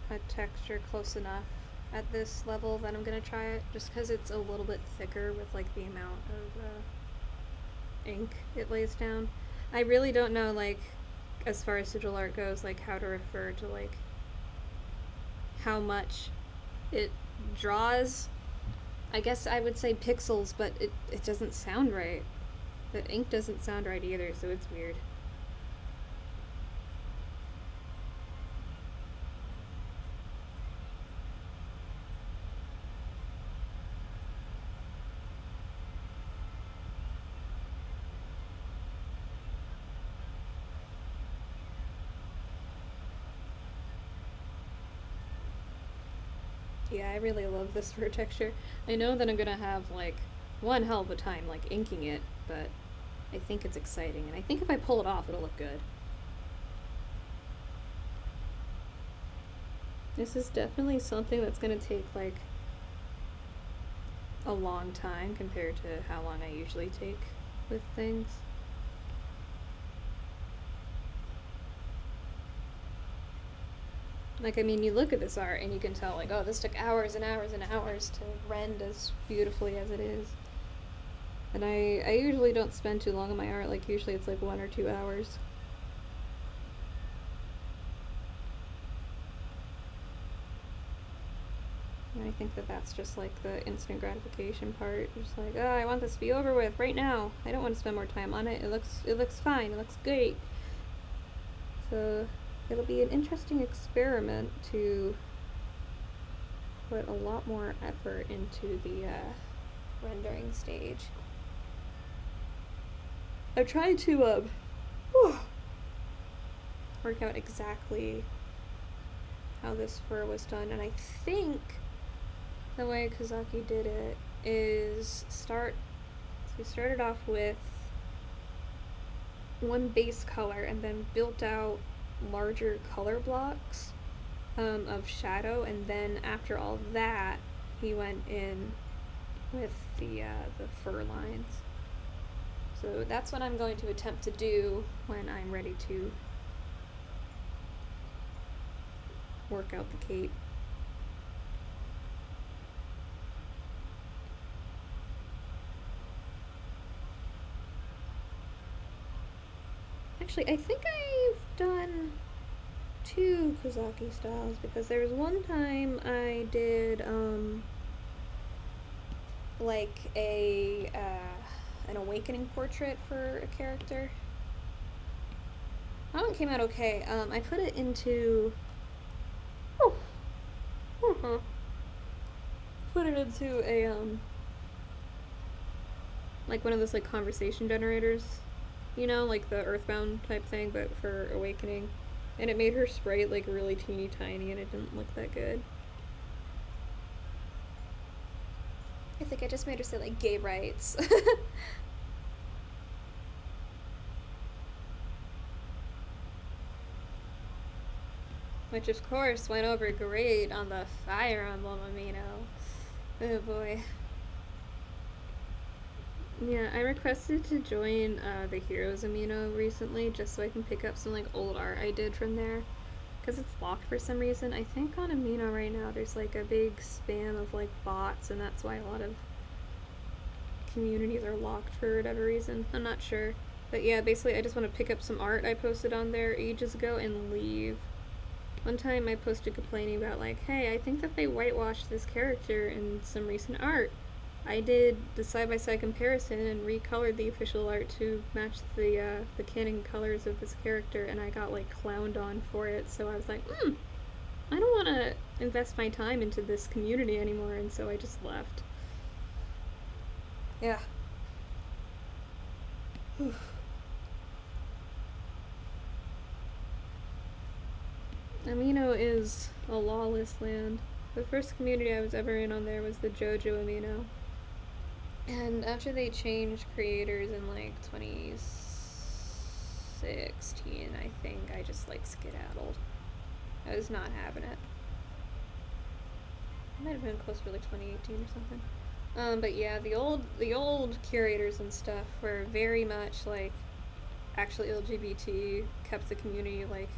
a texture close enough at this level that I'm gonna try it. Just because it's a little bit thicker with, like, the amount of ink it lays down. I really don't know, like... as far as sigil art goes, like, how to refer to, like, how much it draws. I guess I would say pixels, but it doesn't sound right. The ink doesn't sound right either, so it's weird. yeah, I really love this fur texture. I know that I'm gonna have, like, one hell of a time, like, inking it, but I think it's exciting, and I think if I pull it off, it'll look good. This is definitely something that's gonna take, like, a long time compared to how long I usually take with things. Like, I mean, you look at this art and you can tell, like, oh, this took hours and hours and hours to rend as beautifully as it is. And I usually don't spend too long on my art, like, usually it's like 1 or 2 hours. And I think that that's just, like, the instant gratification part. Just like, oh, I want this to be over with right now. I don't want to spend more time on it. It looks fine. It looks great. So it'll be an interesting experiment to put a lot more effort into the rendering stage. I tried to work out exactly how this fur was done, and I think the way Kazaki did it is he started off with one base color and then built out larger color blocks of shadow, and then after all that he went in with the fur lines. So that's what I'm going to attempt to do when I'm ready to work out the cape. Actually, I think I've done 2 Kazaki styles, because there was one time I did like an awakening portrait for a character. That one came out okay. I put it into put it into a like one of those, like, conversation generators, you know, like the Earthbound type thing, but for awakening. And it made her sprite, like, really teeny tiny, and it didn't look that good. I think I just made her say, like, gay rights. Which, of course, went over great on the Fire Emblem Amino. Oh boy. Yeah, I requested to join the Heroes Amino recently, just so I can pick up some, like, old art I did from there. Because it's locked for some reason. I think on Amino right now there's, like, a big spam of, like, bots, and that's why a lot of communities are locked for whatever reason. I'm not sure. But yeah, basically I just want to pick up some art I posted on there ages ago and leave. One time I posted complaining about, like, hey, I think that they whitewashed this character in some recent art. I did the side-by-side comparison and recolored the official art to match the canon colors of this character, and I got, like, clowned on for it, so I was like, I don't want to invest my time into this community anymore, and so I just left. Yeah. Amino is a lawless land. The first community I was ever in on there was the JoJo Amino. And after they changed creators in, like, 2016, I think, I just, like, skedaddled. I was not having it. It might have been closer to, like, 2018 or something. But yeah, the old curators and stuff were very much, like, actually LGBT, kept the community, like,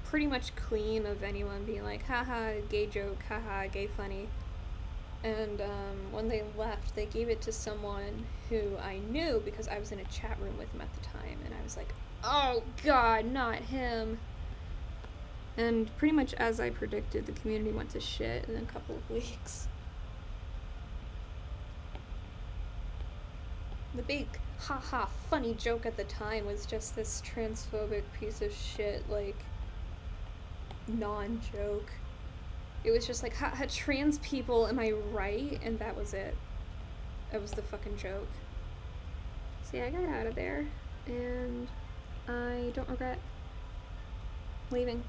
pretty much clean of anyone being like, haha, gay joke, haha, gay funny. And when they left, they gave it to someone who I knew because I was in a chat room with him at the time, and I was like, oh god, not him. And pretty much as I predicted, the community went to shit in a couple of weeks. The big haha funny joke at the time was just this transphobic piece of shit, like, non-joke. It was just like, ha, trans people, am I right? And that was it. That was the fucking joke. So yeah, I got out of there, and I don't regret leaving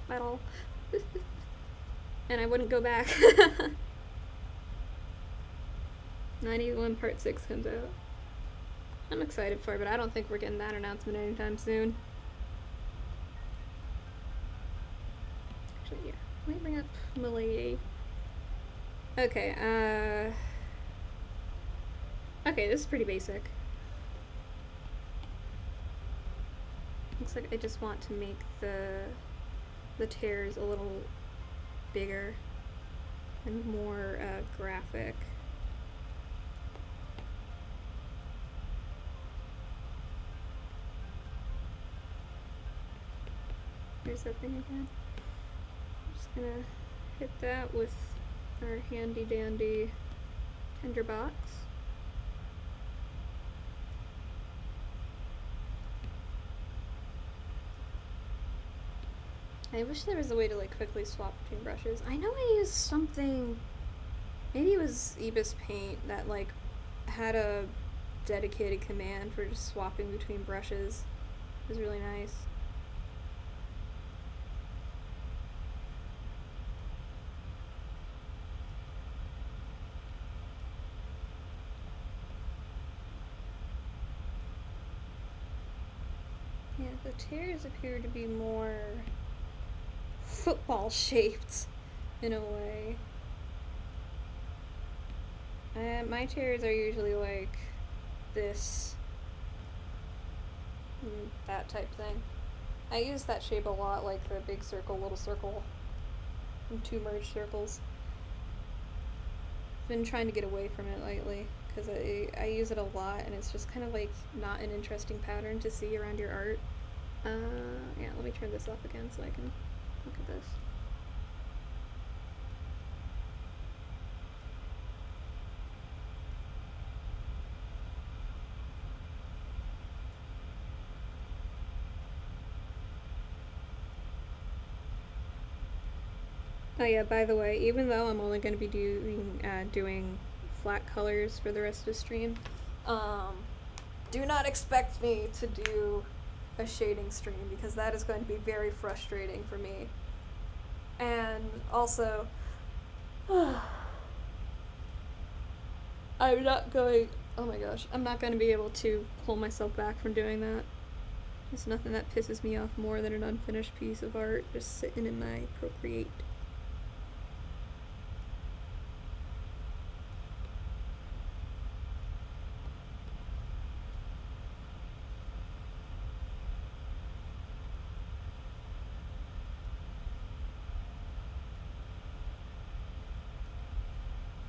at all. And I wouldn't go back. 91 Part 6 comes out. I'm excited for it, but I don't think we're getting that announcement anytime soon. Actually, yeah. Let me bring up Milady. Okay, okay, this is pretty basic. Looks like I just want to make the tears a little bigger and more graphic. Here's that thing again. I'm just gonna hit that with our handy dandy tinderbox. I wish there was a way to like quickly swap between brushes. I know I used something, maybe it was Ebis Paint, that like had a dedicated command for just swapping between brushes. It was really nice. Yeah, the tears appear to be more football shaped in a way. My tears are usually like this, that type thing. I use that shape a lot, like the big circle, little circle, and two merged circles. I've been trying to get away from it lately because I use it a lot, and it's just kind of like not an interesting pattern to see around your art. Yeah, let me turn this off again so I can look at this. Oh yeah, by the way, even though I'm only going to be doing flat colors for the rest of the stream, do not expect me to do a shading stream because that is going to be very frustrating for me. And also, I'm not going, oh my gosh, I'm not going to be able to pull myself back from doing that. There's nothing that pisses me off more than an unfinished piece of art just sitting in my Procreate.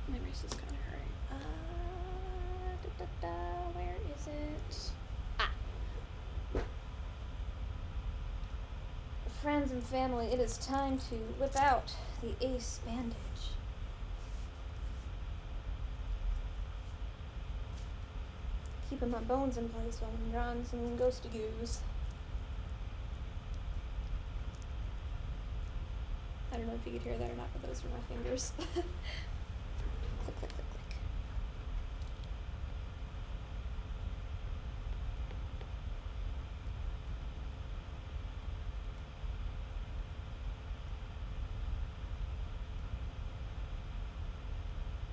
My wrist is kind of hurting. Where is it? Ah! Friends and family, it is time to whip out the Ace bandage. Keeping my bones in place while I'm drawing some ghosty goos. I don't know if you could hear that or not, but those were my fingers. Click, click, click, click.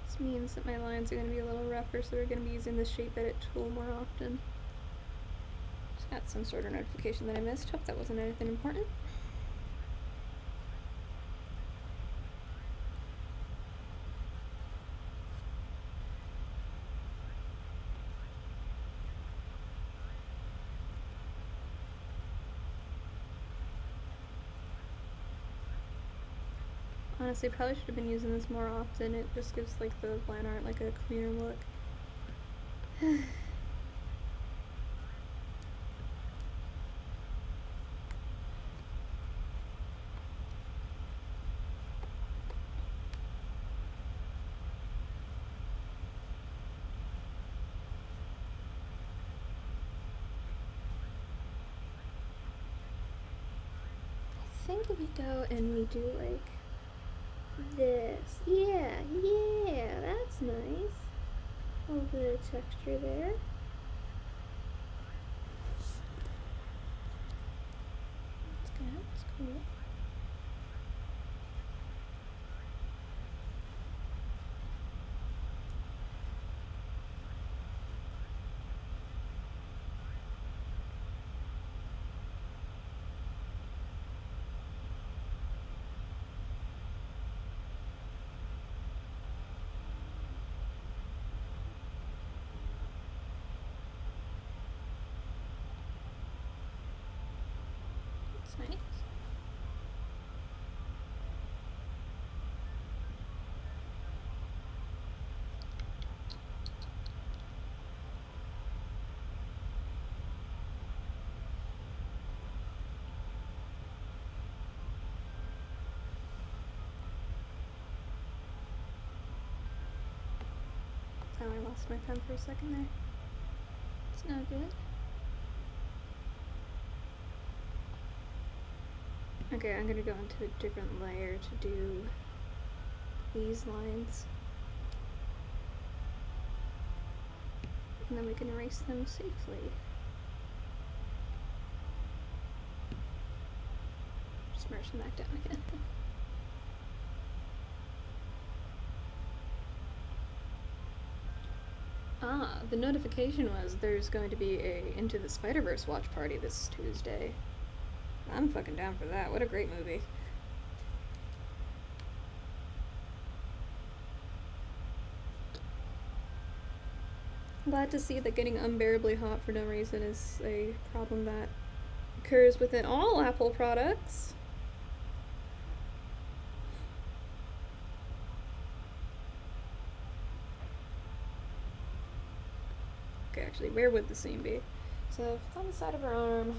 This means that my lines are going to be a little rougher, so we're going to be using the shape edit tool more often. Just got some sort of notification that I missed. Hope that wasn't anything important. Honestly, probably should have been using this more often. It just gives like the line art like a cleaner look. I think if we go and we do like this, yeah, that's nice. A little bit of texture there. That's good, that's cool. Oh, I lost my pen for a second there. It's no good. Okay, I'm gonna go into a different layer to do these lines. And then we can erase them safely. Just merge them back down again. Ah, the notification was there's going to be a Into the Spider-Verse watch party this Tuesday. I'm fucking down for that. What a great movie. Glad to see that getting unbearably hot for no reason is a problem that occurs within all Apple products. Okay, actually, where would the seam be? So if it's on the side of her arm,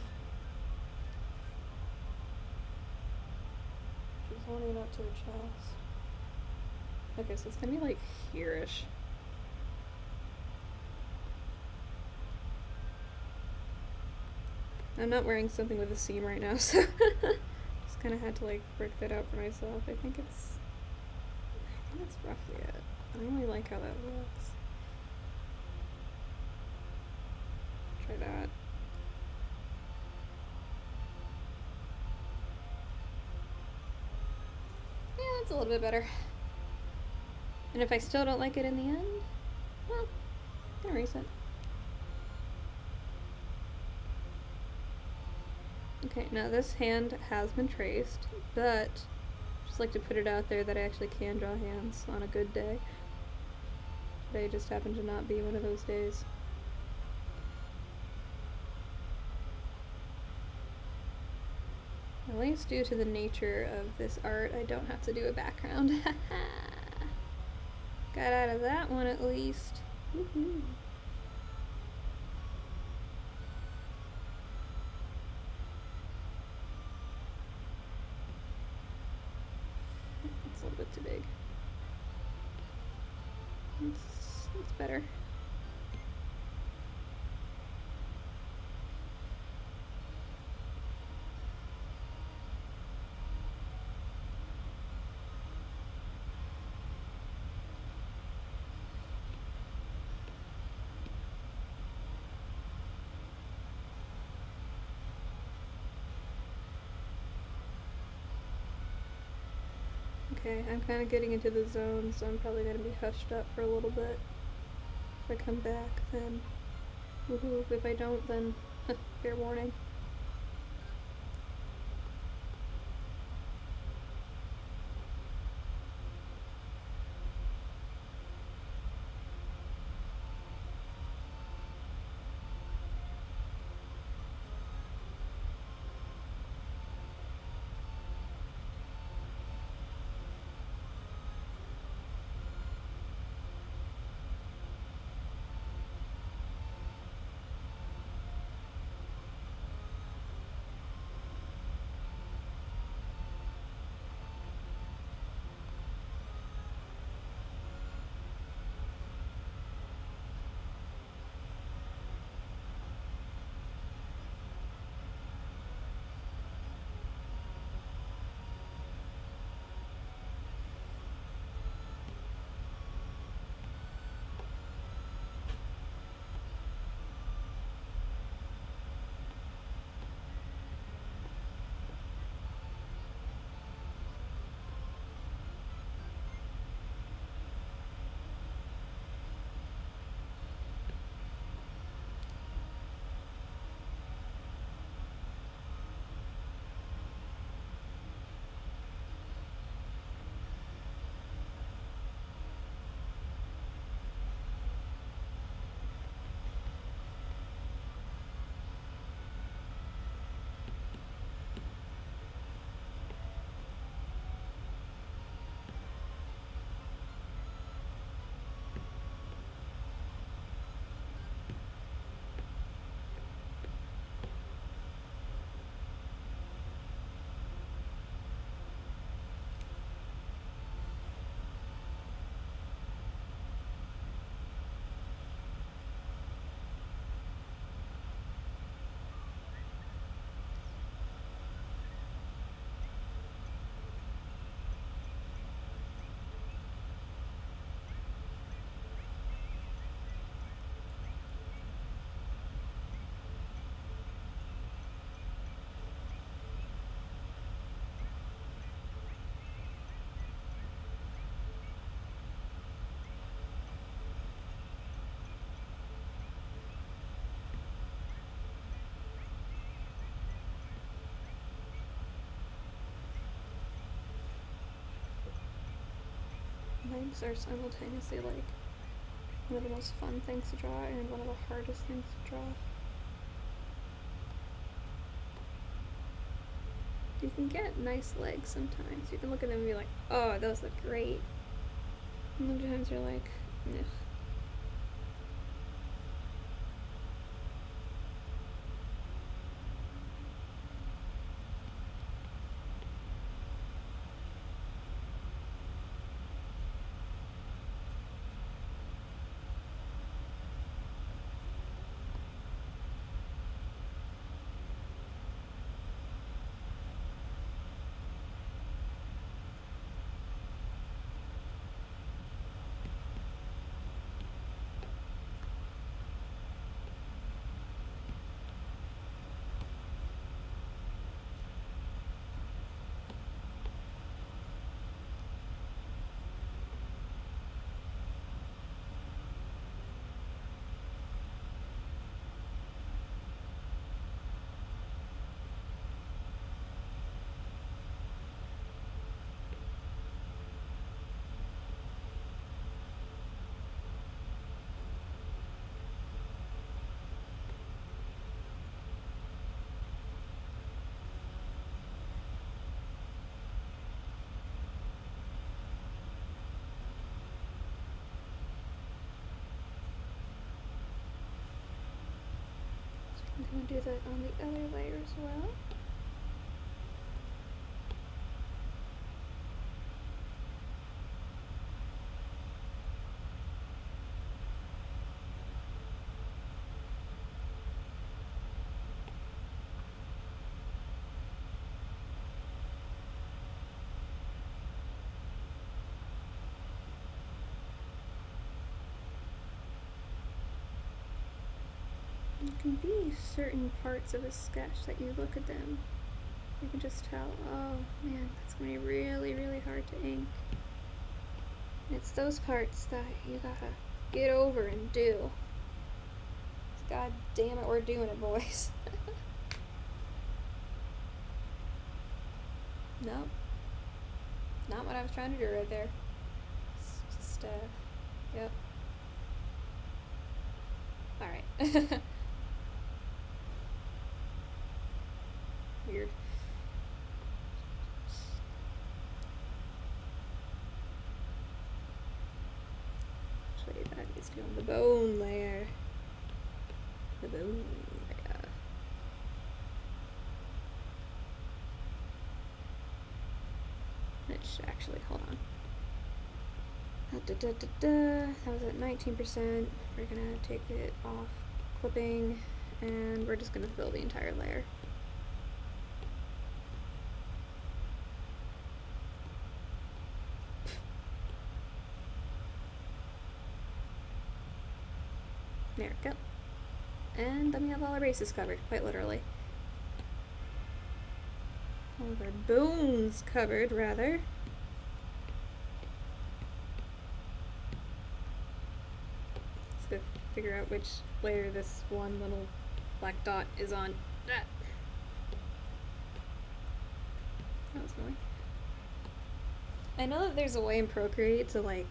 she's holding it up to her chest. Okay, so it's gonna be like here-ish. I'm not wearing something with a seam right now, so just kind of had to like work that out for myself. I think that's roughly it. I don't really like how that looks. Try that. Yeah, that's a little bit better. And if I still don't like it in the end, well, I'm gonna erase it. Okay, now this hand has been traced, but just like to put it out there that I actually can draw hands on a good day. Today just happened to not be one of those days. At least due to the nature of this art, I don't have to do a background. Got out of that one at least. Woohoo. It's a little bit too big. It's better. Okay, I'm kind of getting into the zone, so I'm probably going to be hushed up for a little bit. If I come back, then woohoo. If I don't, then fair warning. times are simultaneously like one of the most fun things to draw and one of the hardest things to draw. You can get nice legs sometimes. You can look at them and be like, oh, those look great. And other times you're like, ugh. I'm going to do that on the other layer as well. You can be certain parts of a sketch that you look at them, you can just tell, oh man, that's going to be really, really hard to ink. And it's those parts that you gotta get over and do. God damn it, we're doing it, boys. No, not what I was trying to do right there. It's just, yep. Alright. Weird. Actually, that needs to go on the bone layer. The bone layer. It should actually, hold on. That was at 19%. We're gonna take it off clipping, and we're just gonna fill the entire layer. There we go. And then we have all our bases covered, quite literally. All of our bones covered, rather. Let's go figure out which layer this one little black dot is on. Ah. That was annoying. I know that there's a way in Procreate to like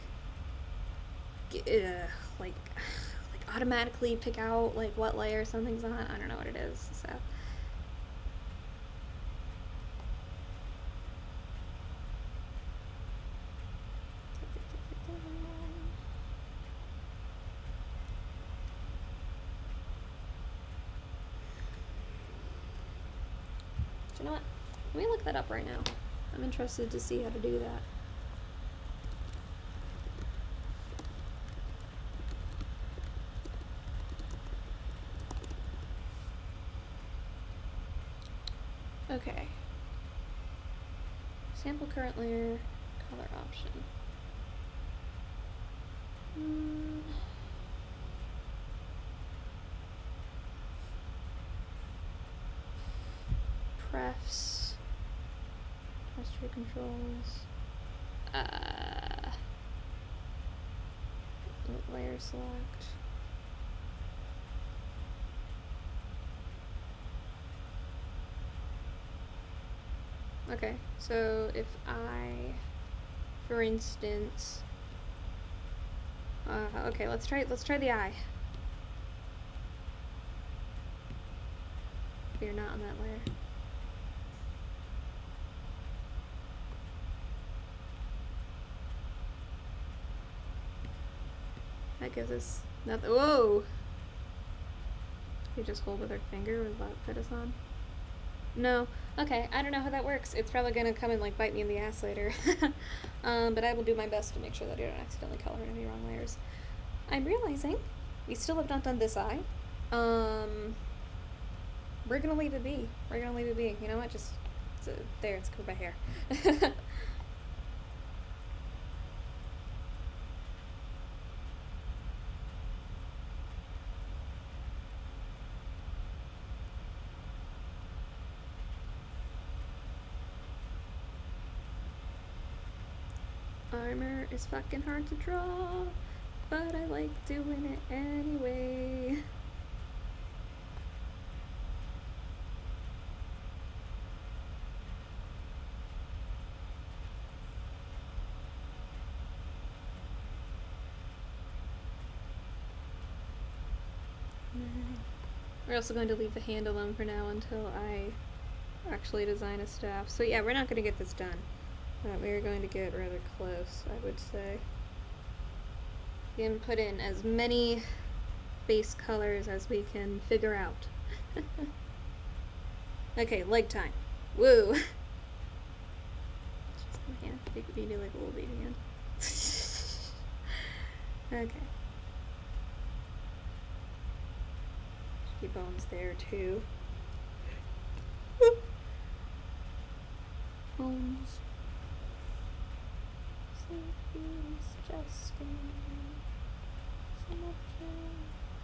automatically pick out like what layer something's on. I don't know what it is, so. Do you know what? Let me look that up right now. I'm interested to see how to do that. Okay. Sample current layer, color option. Prefs. Mastery controls. Layer select. Okay, so if I, for instance, Okay, let's try the eye. We're not on that layer. That gives us nothing. Whoa! You just hold with our finger, would that put us on? No. Okay, I don't know how that works. It's probably gonna come and like bite me in the ass later. But I will do my best to make sure that I don't accidentally color in any wrong layers. I'm realizing we still have not done this eye. We're gonna leave it be. We're gonna leave it be. You know what? Just there. It's covered by hair. Armor is fucking hard to draw, but I like doing it anyway. We're also going to leave the hand alone for now until I actually design a staff. So yeah, we're not going to get this done. We're going to get rather close, I would say. We can put in as many base colors as we can figure out. Okay, leg time. Woo! Just my hand. You could be like a little baby hand. Okay. Should be bones there too. Bones.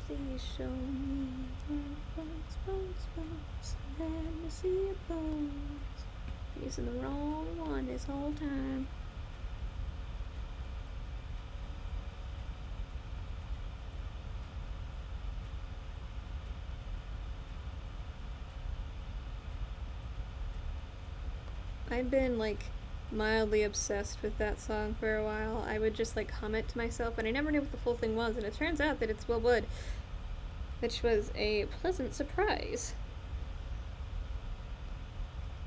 Please show me bones, bones, bones. Let me see your bones. Using the wrong one this whole time. I've been like mildly obsessed with that song for a while. I would just like hum it to myself, and I never knew what the full thing was, and it turns out that it's Will Wood, which was a pleasant surprise.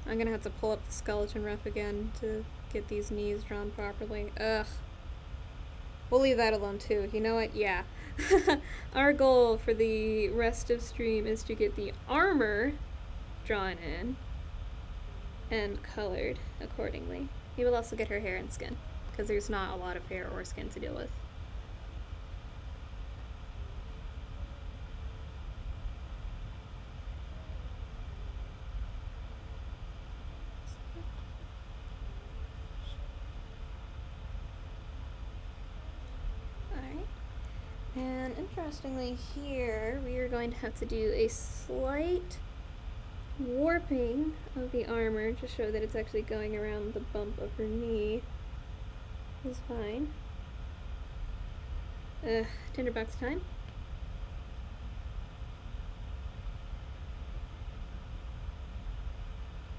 I'm gonna have to pull up the skeleton rough again to get these knees drawn properly. Ugh. We'll leave that alone too. You know what? Yeah. Our goal for the rest of stream is to get the armor drawn in and colored accordingly. You will also get her hair and skin, because there's not a lot of hair or skin to deal with. Alright. And interestingly here, we are going to have to do a slight warping of the armor to show that it's actually going around the bump of her knee. Is fine. Tinderbox time.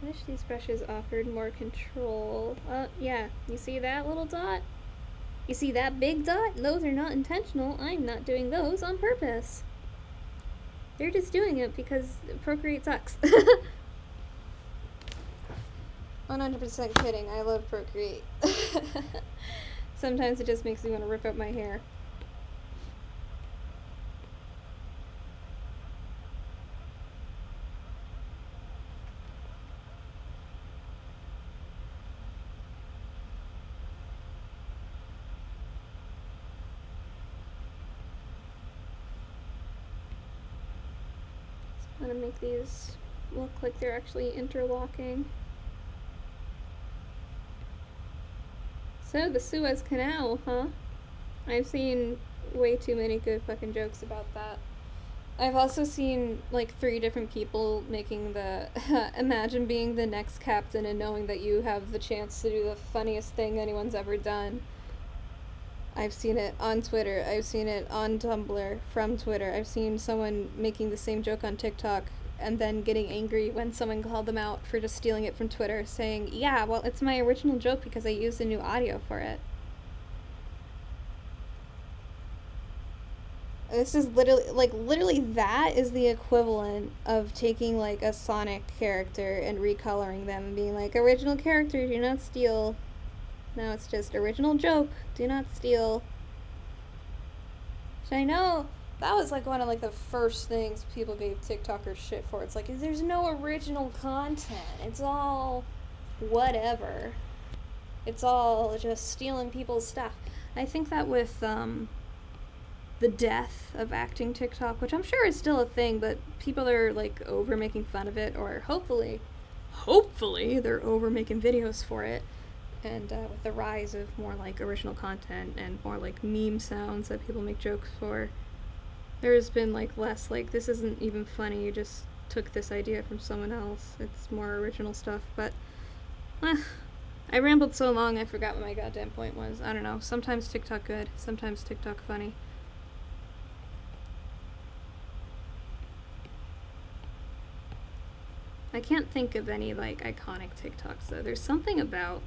I wish these brushes offered more control. Yeah, you see that little dot? You see that big dot? Those are not intentional. I'm not doing those on purpose. They're just doing it because Procreate sucks. 100% kidding. I love Procreate. Sometimes it just makes me want to rip out my hair. I'm gonna make these look like they're actually interlocking. So, the Suez Canal, huh? I've seen way too many good fucking jokes about that. I've also seen like 3 different people making the imagine being the next captain and knowing that you have the chance to do the funniest thing anyone's ever done. I've seen it on Twitter, I've seen it on Tumblr, from Twitter, I've seen someone making the same joke on TikTok and then getting angry when someone called them out for just stealing it from Twitter, saying, yeah, well, it's my original joke because I used the new audio for it. This is literally that is the equivalent of taking like a Sonic character and recoloring them and being like, original character, do not steal. Now it's just original joke, do not steal. Which I know that was like one of like the first things people gave TikTokers shit for. It's like, there's no original content. It's all whatever. It's all just stealing people's stuff. I think that with the death of acting TikTok, which I'm sure is still a thing, but people are like over making fun of it, or hopefully they're over making videos for it. And with the rise of more like original content and more like meme sounds that people make jokes for, there's been like less like, this isn't even funny, you just took this idea from someone else. It's more original stuff. But I rambled so long I forgot what my goddamn point was. I don't know. Sometimes TikTok good, sometimes TikTok funny. I can't think of any like iconic TikToks though. There's something about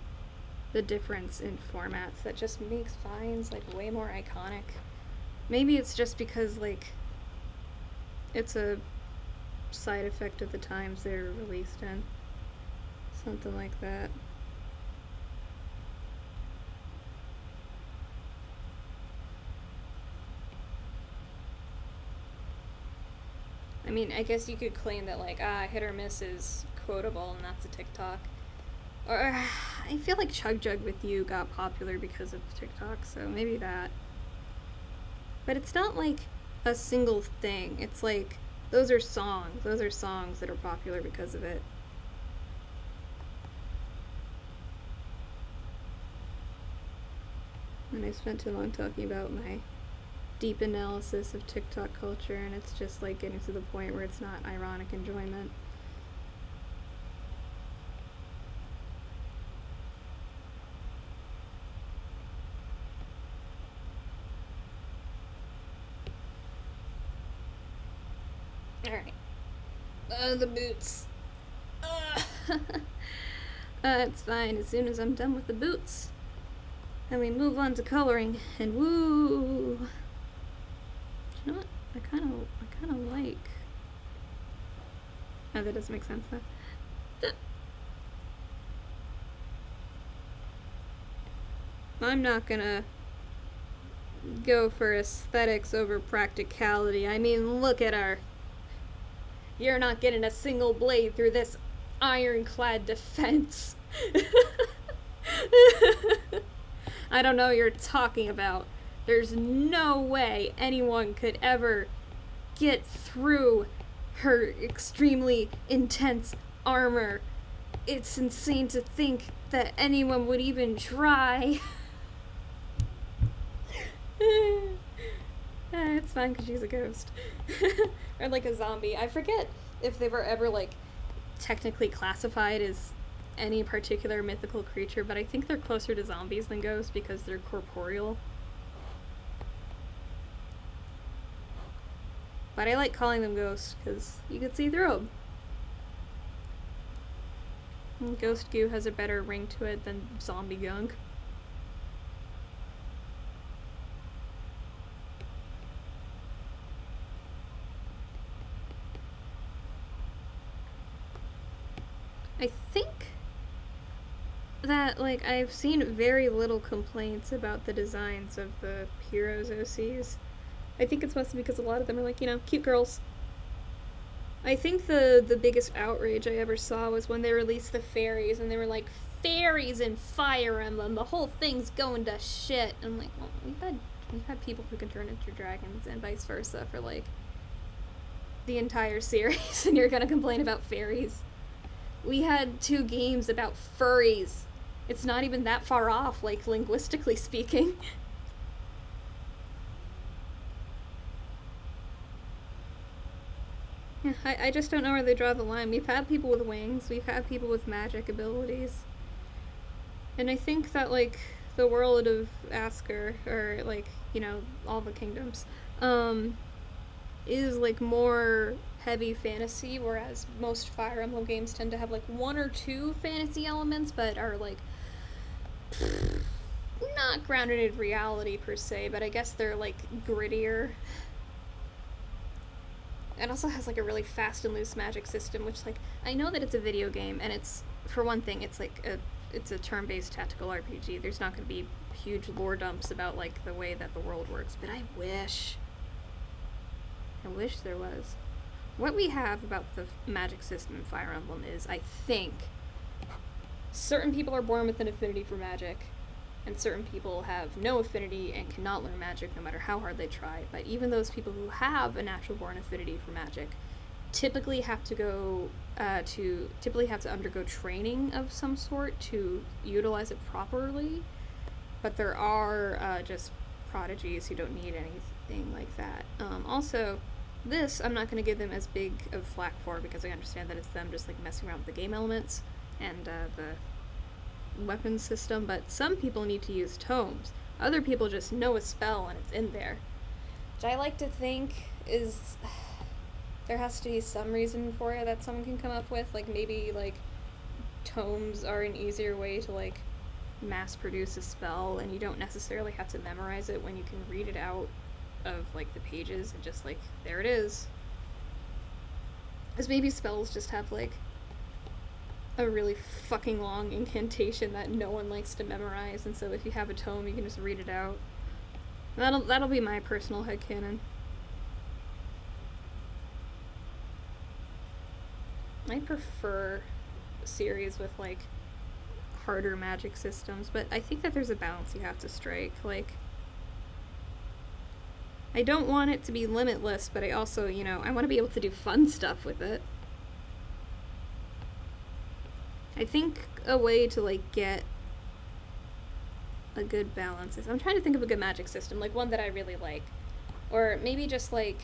the difference in formats that just makes Vines like way more iconic. Maybe it's just because like it's a side effect of the times they're released in. Something like that. I mean, I guess you could claim that like, hit or miss is quotable and that's a TikTok. Or I feel like Chug Jug with You got popular because of TikTok, so maybe that. But it's not like a single thing. It's like those are songs. Those are songs that are popular because of it. And I spent too long talking about my deep analysis of TikTok culture, and it's just like getting to the point where it's not ironic enjoyment. Alright. The boots. It's fine. As soon as I'm done with the boots, then we move on to coloring, and woo! You know what? I kind of like. Oh, that doesn't make sense though. I'm not gonna go for aesthetics over practicality. I mean, look at our. You're not getting a single blade through this ironclad defense. I don't know what you're talking about. There's no way anyone could ever get through her extremely intense armor. It's insane to think that anyone would even try. It's fine because she's a ghost. Or like a zombie. I forget if they were ever like technically classified as any particular mythical creature, but I think they're closer to zombies than ghosts because they're corporeal. But I like calling them ghosts because you can see through them. And ghost goo has a better ring to it than zombie gunk. I think that, like, I've seen very little complaints about the designs of the Heroes OCs. I think it's mostly because a lot of them are like, you know, cute girls. I think the biggest outrage I ever saw was when they released the fairies and they were like, fairies and Fire Emblem, the whole thing's going to shit. And I'm like, well, we've had people who can turn into dragons and vice versa for like the entire series, and you're gonna complain about fairies. We had 2 games about furries. It's not even that far off, like, linguistically speaking. Yeah, I just don't know where they draw the line. We've had people with wings, we've had people with magic abilities. And I think that, like, the world of Asker, or, like, you know, all the kingdoms, is, like, more heavy fantasy, whereas most Fire Emblem games tend to have like 1 or 2 fantasy elements, but are like not grounded in reality per se, but I guess they're like grittier. It also has like a really fast and loose magic system, which like I know that it's a video game, and it's for one thing, it's a turn-based tactical RPG. There's not going to be huge lore dumps about like the way that the world works, but I wish there was. What we have about the magic system in Fire Emblem is, I think, certain people are born with an affinity for magic, and certain people have no affinity and cannot learn magic no matter how hard they try. But even those people who have a natural born affinity for magic typically have to undergo training of some sort to utilize it properly. But there are just prodigies who don't need anything like that. Also, this I'm not going to give them as big of flack for, because I understand that it's them just like messing around with the game elements and the weapon system, but some people need to use tomes. Other people just know a spell and it's in there. Which I like to think is there has to be some reason for it that someone can come up with. Like maybe like tomes are an easier way to like mass produce a spell, and you don't necessarily have to memorize it when you can read it out of like the pages and just like there it is. As maybe spells just have like a really fucking long incantation that no one likes to memorize, and so if you have a tome you can just read it out. That'll be my personal headcanon. I prefer series with like harder magic systems, but I think that there's a balance you have to strike. Like, I don't want it to be limitless, but I also, I want to be able to do fun stuff with it. I think a way to like get a good balance is, I'm trying to think of a good magic system, like one that I really like, or maybe just like,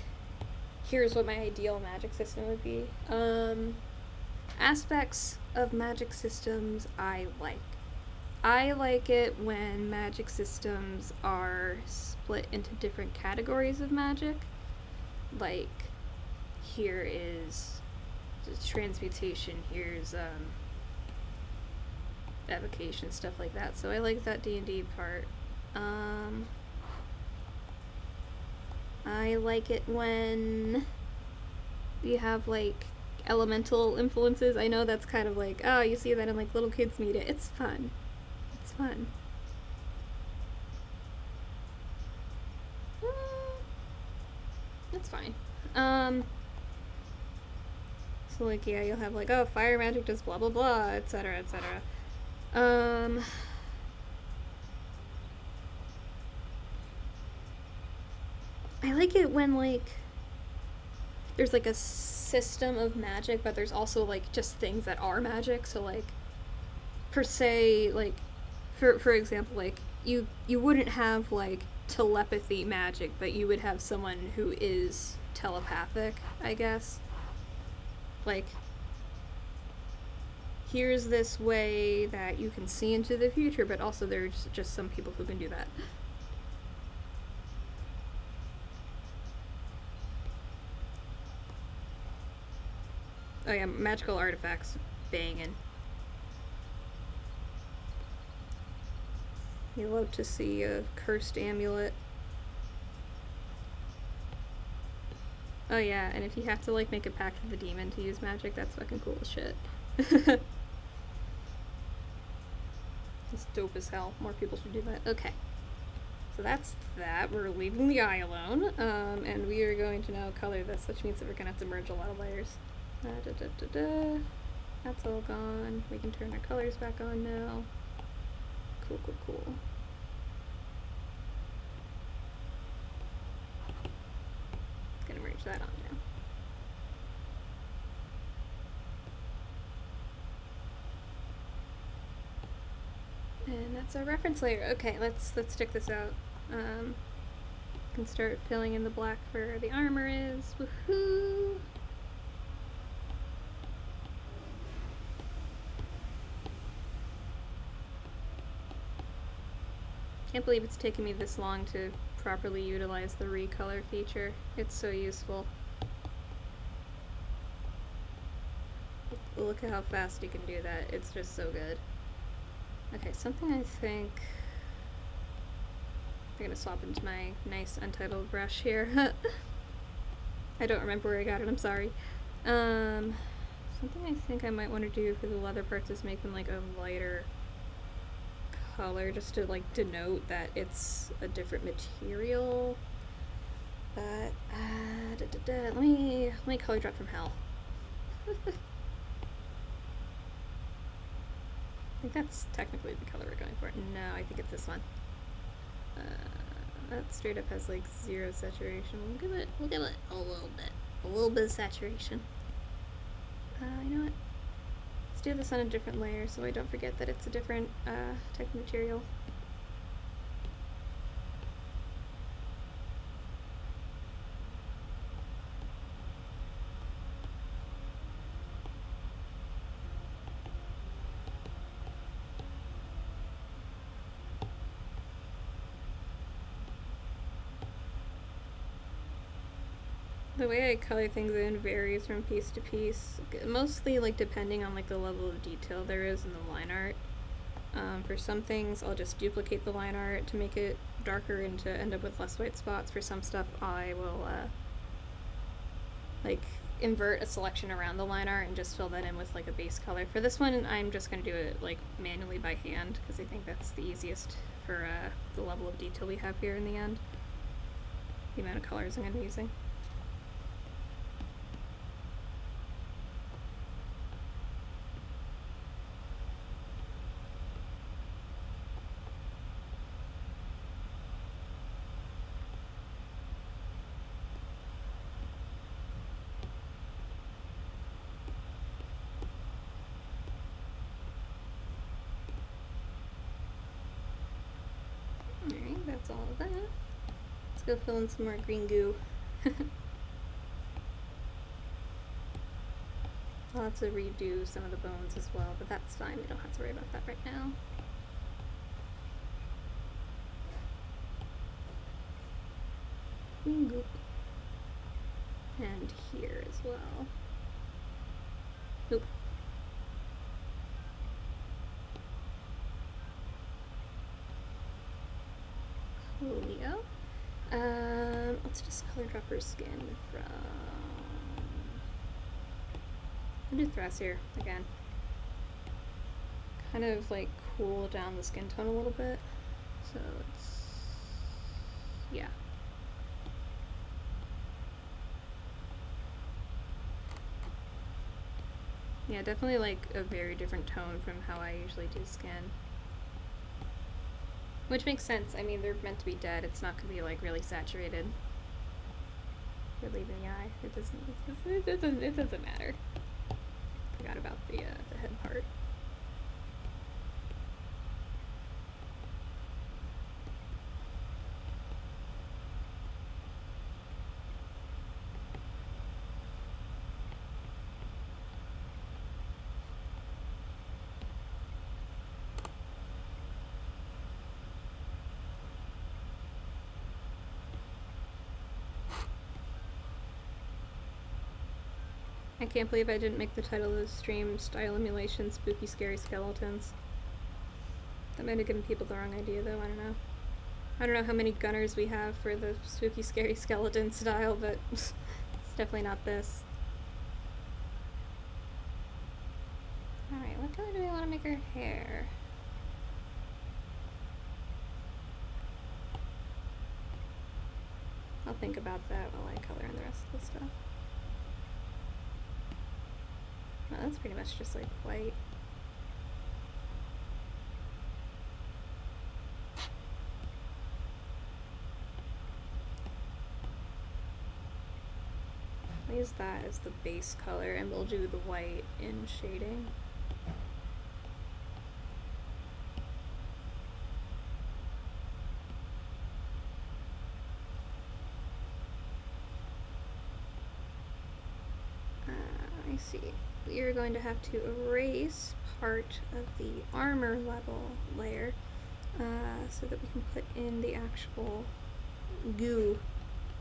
here's what my ideal magic system would be. Aspects of magic systems I like. I like it when magic systems are split into different categories of magic. Like, here is transmutation, here's evocation, stuff like that. So I like that D&D part. I like it when you have like elemental influences. I know that's kind of like, oh, you see that in like little kids media. It's fun. It's fun. That's fine. So like, yeah, you'll have like, oh, fire magic does blah blah blah, etc., etc. I like it when like there's like a system of magic, but there's also like just things that are magic. So like, per se, like for example, like you wouldn't have like telepathy magic, but you would have someone who is telepathic, I guess. Like, here's this way that you can see into the future, but also there's just some people who can do that. Oh yeah, magical artifacts. Bangin'. You love to see a cursed amulet. Oh yeah, and if you have to like make a pact with the demon to use magic, that's fucking cool as shit. It's dope as hell. More people should do that. Okay. So that's that. We're leaving the eye alone. And we are going to now color this, which means that we're gonna have to merge a lot of layers. That's all gone. We can turn our colors back on now. Cool, cool, cool. Gonna merge that on now. And that's our reference layer. Okay, let's stick this out. Can start filling in the black where the armor is. Woohoo! Can't believe it's taken me this long to properly utilize the recolor feature. It's so useful. Look at how fast you can do that. It's just so good. Okay, something I think I'm gonna swap into my nice untitled brush here. I don't remember where I got it, I'm sorry. Something I think I might want to do for the leather parts is make them like a lighter color, just to like denote that it's a different material. But let me color drop from hell. I think that's technically the color we're going for. No, I think it's this one. That straight up has like 0 saturation. We'll give it a little bit of saturation. You know what? Let's do this on a different layer so I don't forget that it's a different type of material. The way I color things in varies from piece to piece, mostly like depending on like the level of detail there is in the line art. For some things I'll just duplicate the line art to make it darker and to end up with less white spots. For some stuff I will like invert a selection around the line art and just fill that in with like a base color. For this one I'm just going to do it like manually by hand because I think that's the easiest for the level of detail we have here in the end. The amount of colors I'm going to be using. Alright, that's all of that. Let's go fill in some more green goo. I'll have to redo some of the bones as well, but that's fine. We don't have to worry about that right now. Green goop. And here as well. Nope. Coolio. Let's just color drop her skin from... I'll do Thrasier again. Kind of like cool down the skin tone a little bit. So it's... yeah. Yeah, definitely like a very different tone from how I usually do skin. Which makes sense. I mean, they're meant to be dead. It's not going to be like really saturated. They're leaving the eye. It doesn't matter. Forgot about the head part. I can't believe I didn't make the title of the stream Style Emulation Spooky Scary Skeletons. That might have given people the wrong idea though, I don't know. I don't know how many gunners we have for the spooky scary skeleton style, but it's definitely not this. Alright, what color do we want to make her hair? I'll think about that while I color in the rest of the stuff. Oh, that's pretty much just like white. I'll use that as the base color and we'll do the white in shading. I see. We are going to have to erase part of the armor level layer so that we can put in the actual goo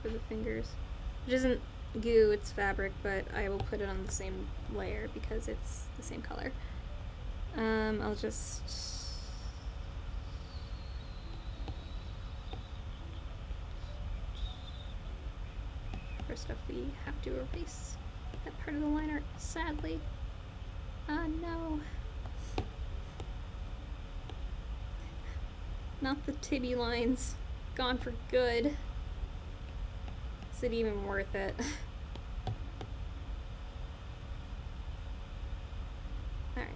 for the fingers. Which isn't goo, it's fabric, but I will put it on the same layer because it's the same color. I'll just... first stuff we have to erase. That part of the line art, sadly. Ah, no. Not the tibby lines. Gone for good. Is it even worth it? Alright.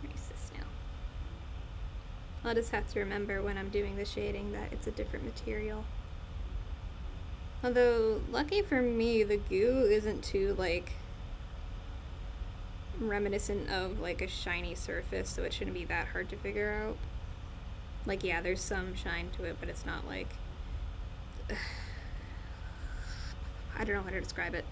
Erase this now. I'll just have to remember when I'm doing the shading that it's a different material. Although, lucky for me, the goo isn't too, like, reminiscent of, like, a shiny surface, so it shouldn't be that hard to figure out. Like, yeah, there's some shine to it, but it's not, like... I don't know how to describe it.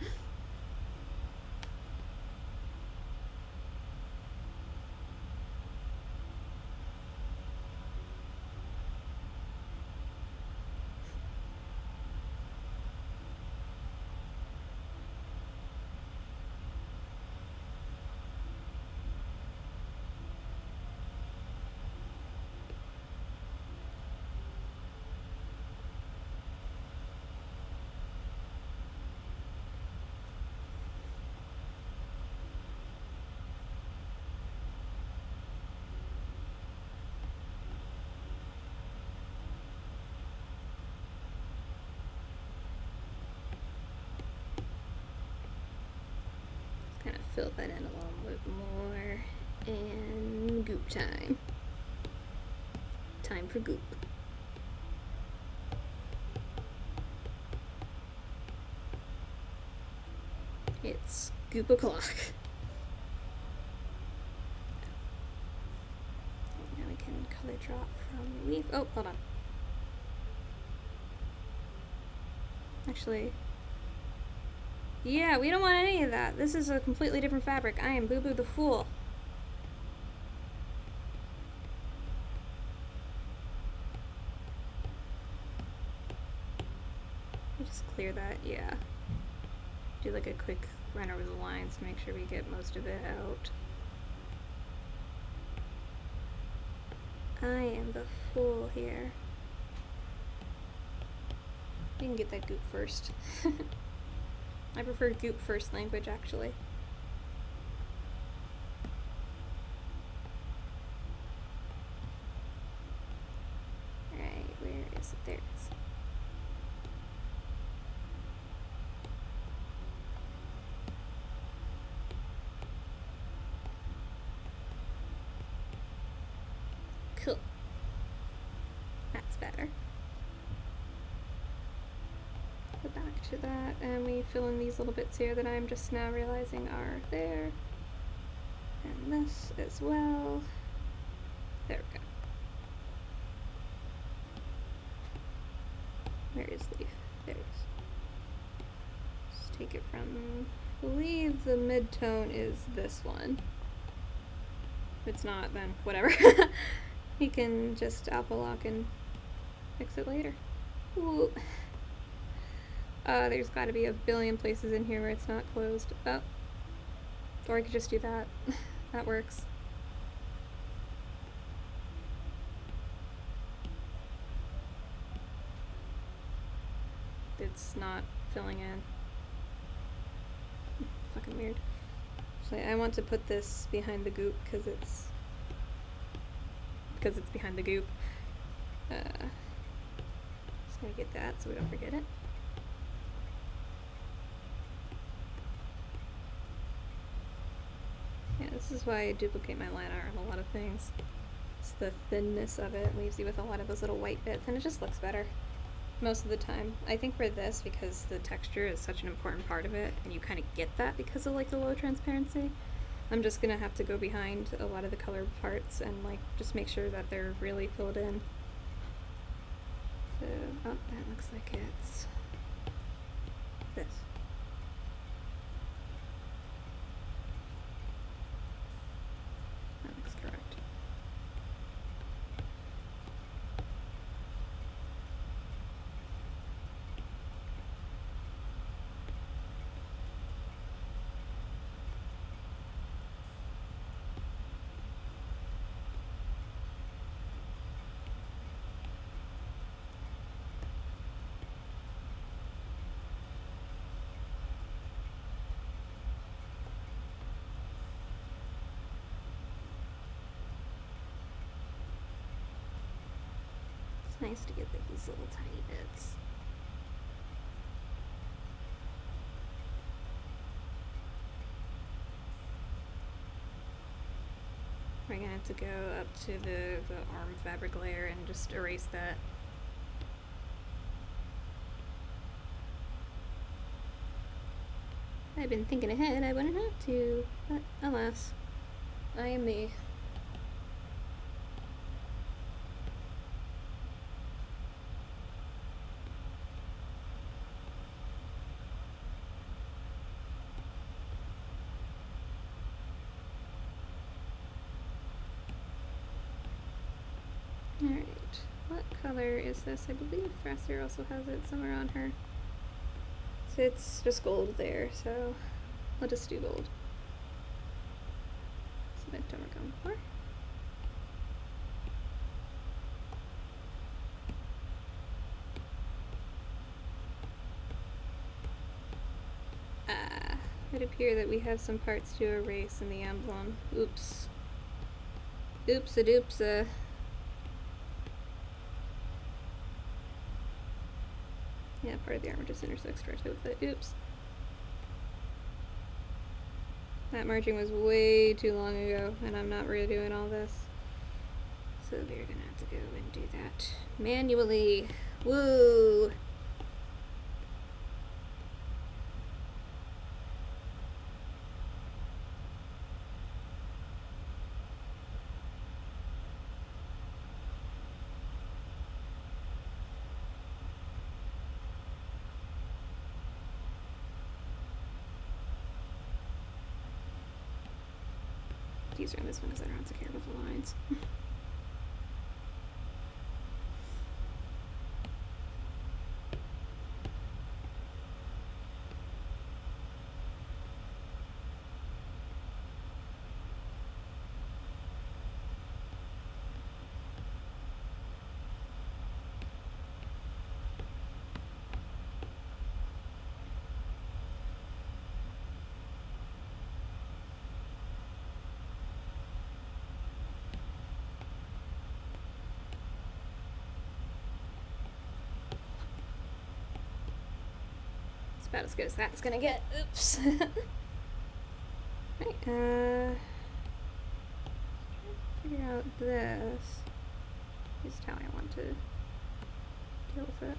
Kind of fill that in a little bit more. And goop time. Time for goop. It's goop o'clock. Now we can color drop from leaf. Oh, hold on. Actually, yeah, we don't want any of that. This is a completely different fabric. I am Boo Boo the Fool. Let me just clear that, yeah. Do like a quick run over the lines to make sure we get most of it out. I am the fool here. You can get that goop first. I prefer goop first language, actually. Alright, where is it? There it is. Cool. That's better. Go back to that, and we fill in these little bits here that I'm just now realizing are there. And this as well. There we go. Where is leaf? There it is. Just take it from, I believe the mid-tone is this one. If it's not, then whatever. You can just alpha lock and fix it later. Ooh. There's gotta be a billion places in here where it's not closed. Oh. Or I could just do that. That works. It's not filling in. Fucking weird. Actually, I want to put this behind the goop because it's behind the goop. Just gonna get that so we don't forget it. Yeah, this is why I duplicate my line art on a lot of things. It's the thinness of it leaves you with a lot of those little white bits, and it just looks better most of the time. I think for this, because the texture is such an important part of it, and you kind of get that because of like the low transparency, I'm just gonna have to go behind a lot of the color parts and like just make sure that they're really filled in. So, oh, that looks like it's this. That looks correct. nice to get these little tiny bits. We're gonna have to go up to the arm fabric layer and just erase that. I've been thinking ahead, I wouldn't have to, but alas, I am me. Alright, what color is this? I believe Thrasher also has it somewhere on her. So it's just gold there, so we'll just do gold. That's what we're going for. It appears that we have some parts to erase in the emblem. Oops. Oops-a-doops-a. Yeah, part of the armor just intersects directly with it. Oops. That margin was way too long ago, and I'm not redoing all this. So we're gonna have to go and do that manually. Woo! Easier on this one because I don't have to care about the lines. About as good as that's gonna get. Oops. Right, figure out this. Just how I want to deal with it.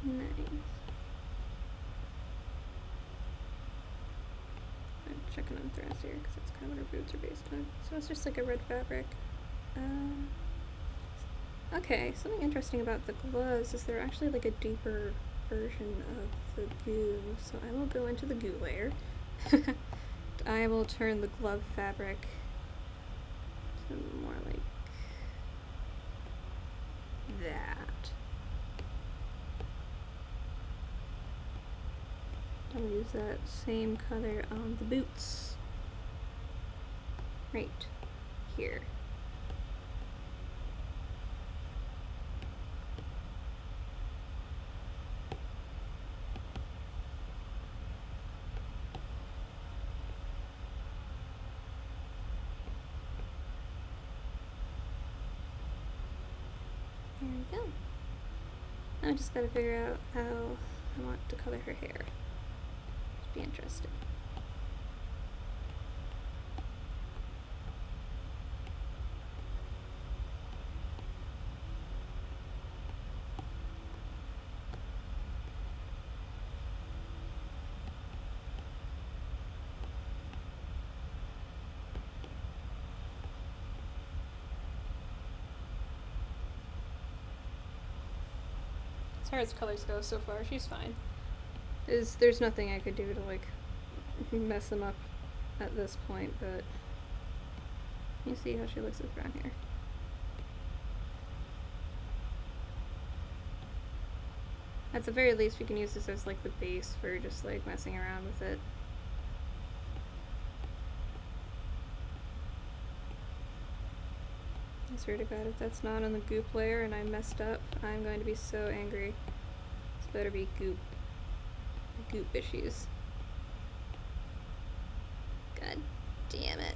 Nice. I'm checking on Thras here because that's kind of what her boots are based on. So it's just like a red fabric. Okay, something interesting about the gloves is they're actually like a deeper version of the goo. So I will go into the goo layer. I will turn the glove fabric to more like that. I'll use that same color on the boots. Right here. There we go. Now I just gotta figure out how I want to color her hair. Be interesting. As far as colors go so far, she's fine. There's nothing I could do to like mess them up at this point, but you see how she looks with brown hair. At the very least, we can use this as like the base for just like messing around with it. I swear to God, if that's not on the goop layer and I messed up, I'm going to be so angry. This better be goop. Goop issues. God damn it.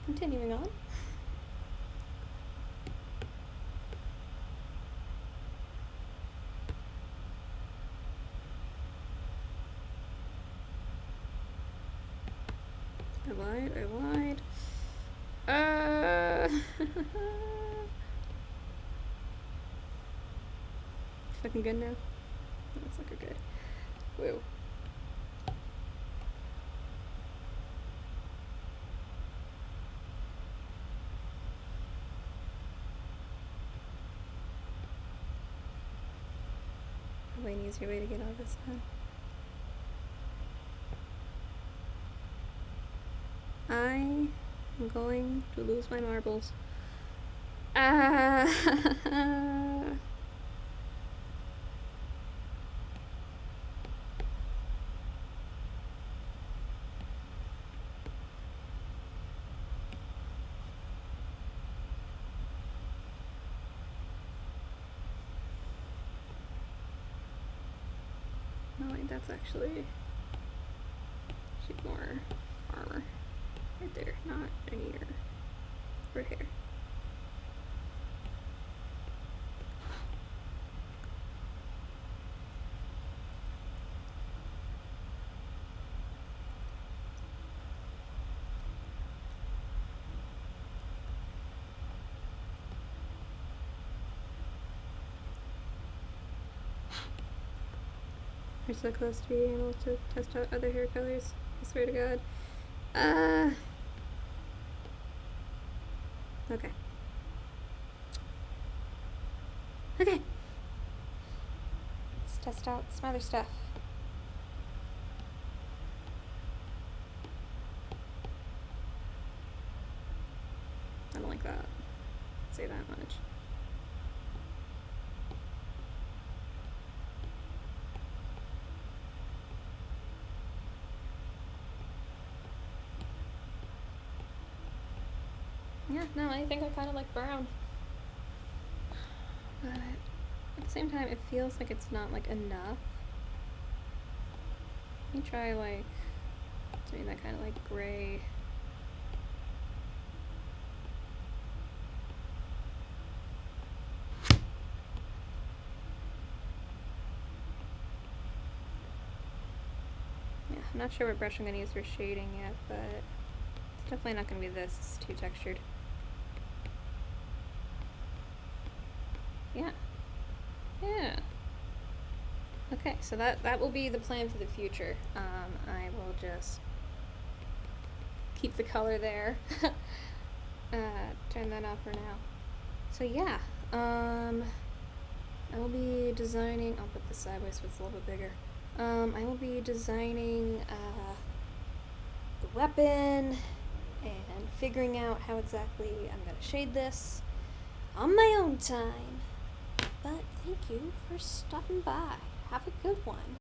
Continuing on. I lied. Fucking good now? That looks like we're good. Woo. Probably an easier way to get all this done. I am going to lose my marbles. No, wait, that's actually more armor. Right there, not in here. Right here. We're so close to being able to test out other hair colors. I swear to God. Okay. Okay. Let's test out some other stuff. I don't like that. I'd say that much. Yeah, no, I think I kind of like brown. But at the same time, it feels like it's not like enough. Let me try like doing that kind of like gray. Yeah, I'm not sure what brush I'm going to use for shading yet, but it's definitely not going to be this. It's too textured. Yeah. Yeah. Okay, so that will be the plan for the future. I will just keep the color there. Turn that off for now. So yeah, I will be designing, I'll put this sideways so it's a little bit bigger. I will be designing the weapon and figuring out how exactly I'm going to shade this on my own time. But thank you for stopping by. Have a good one.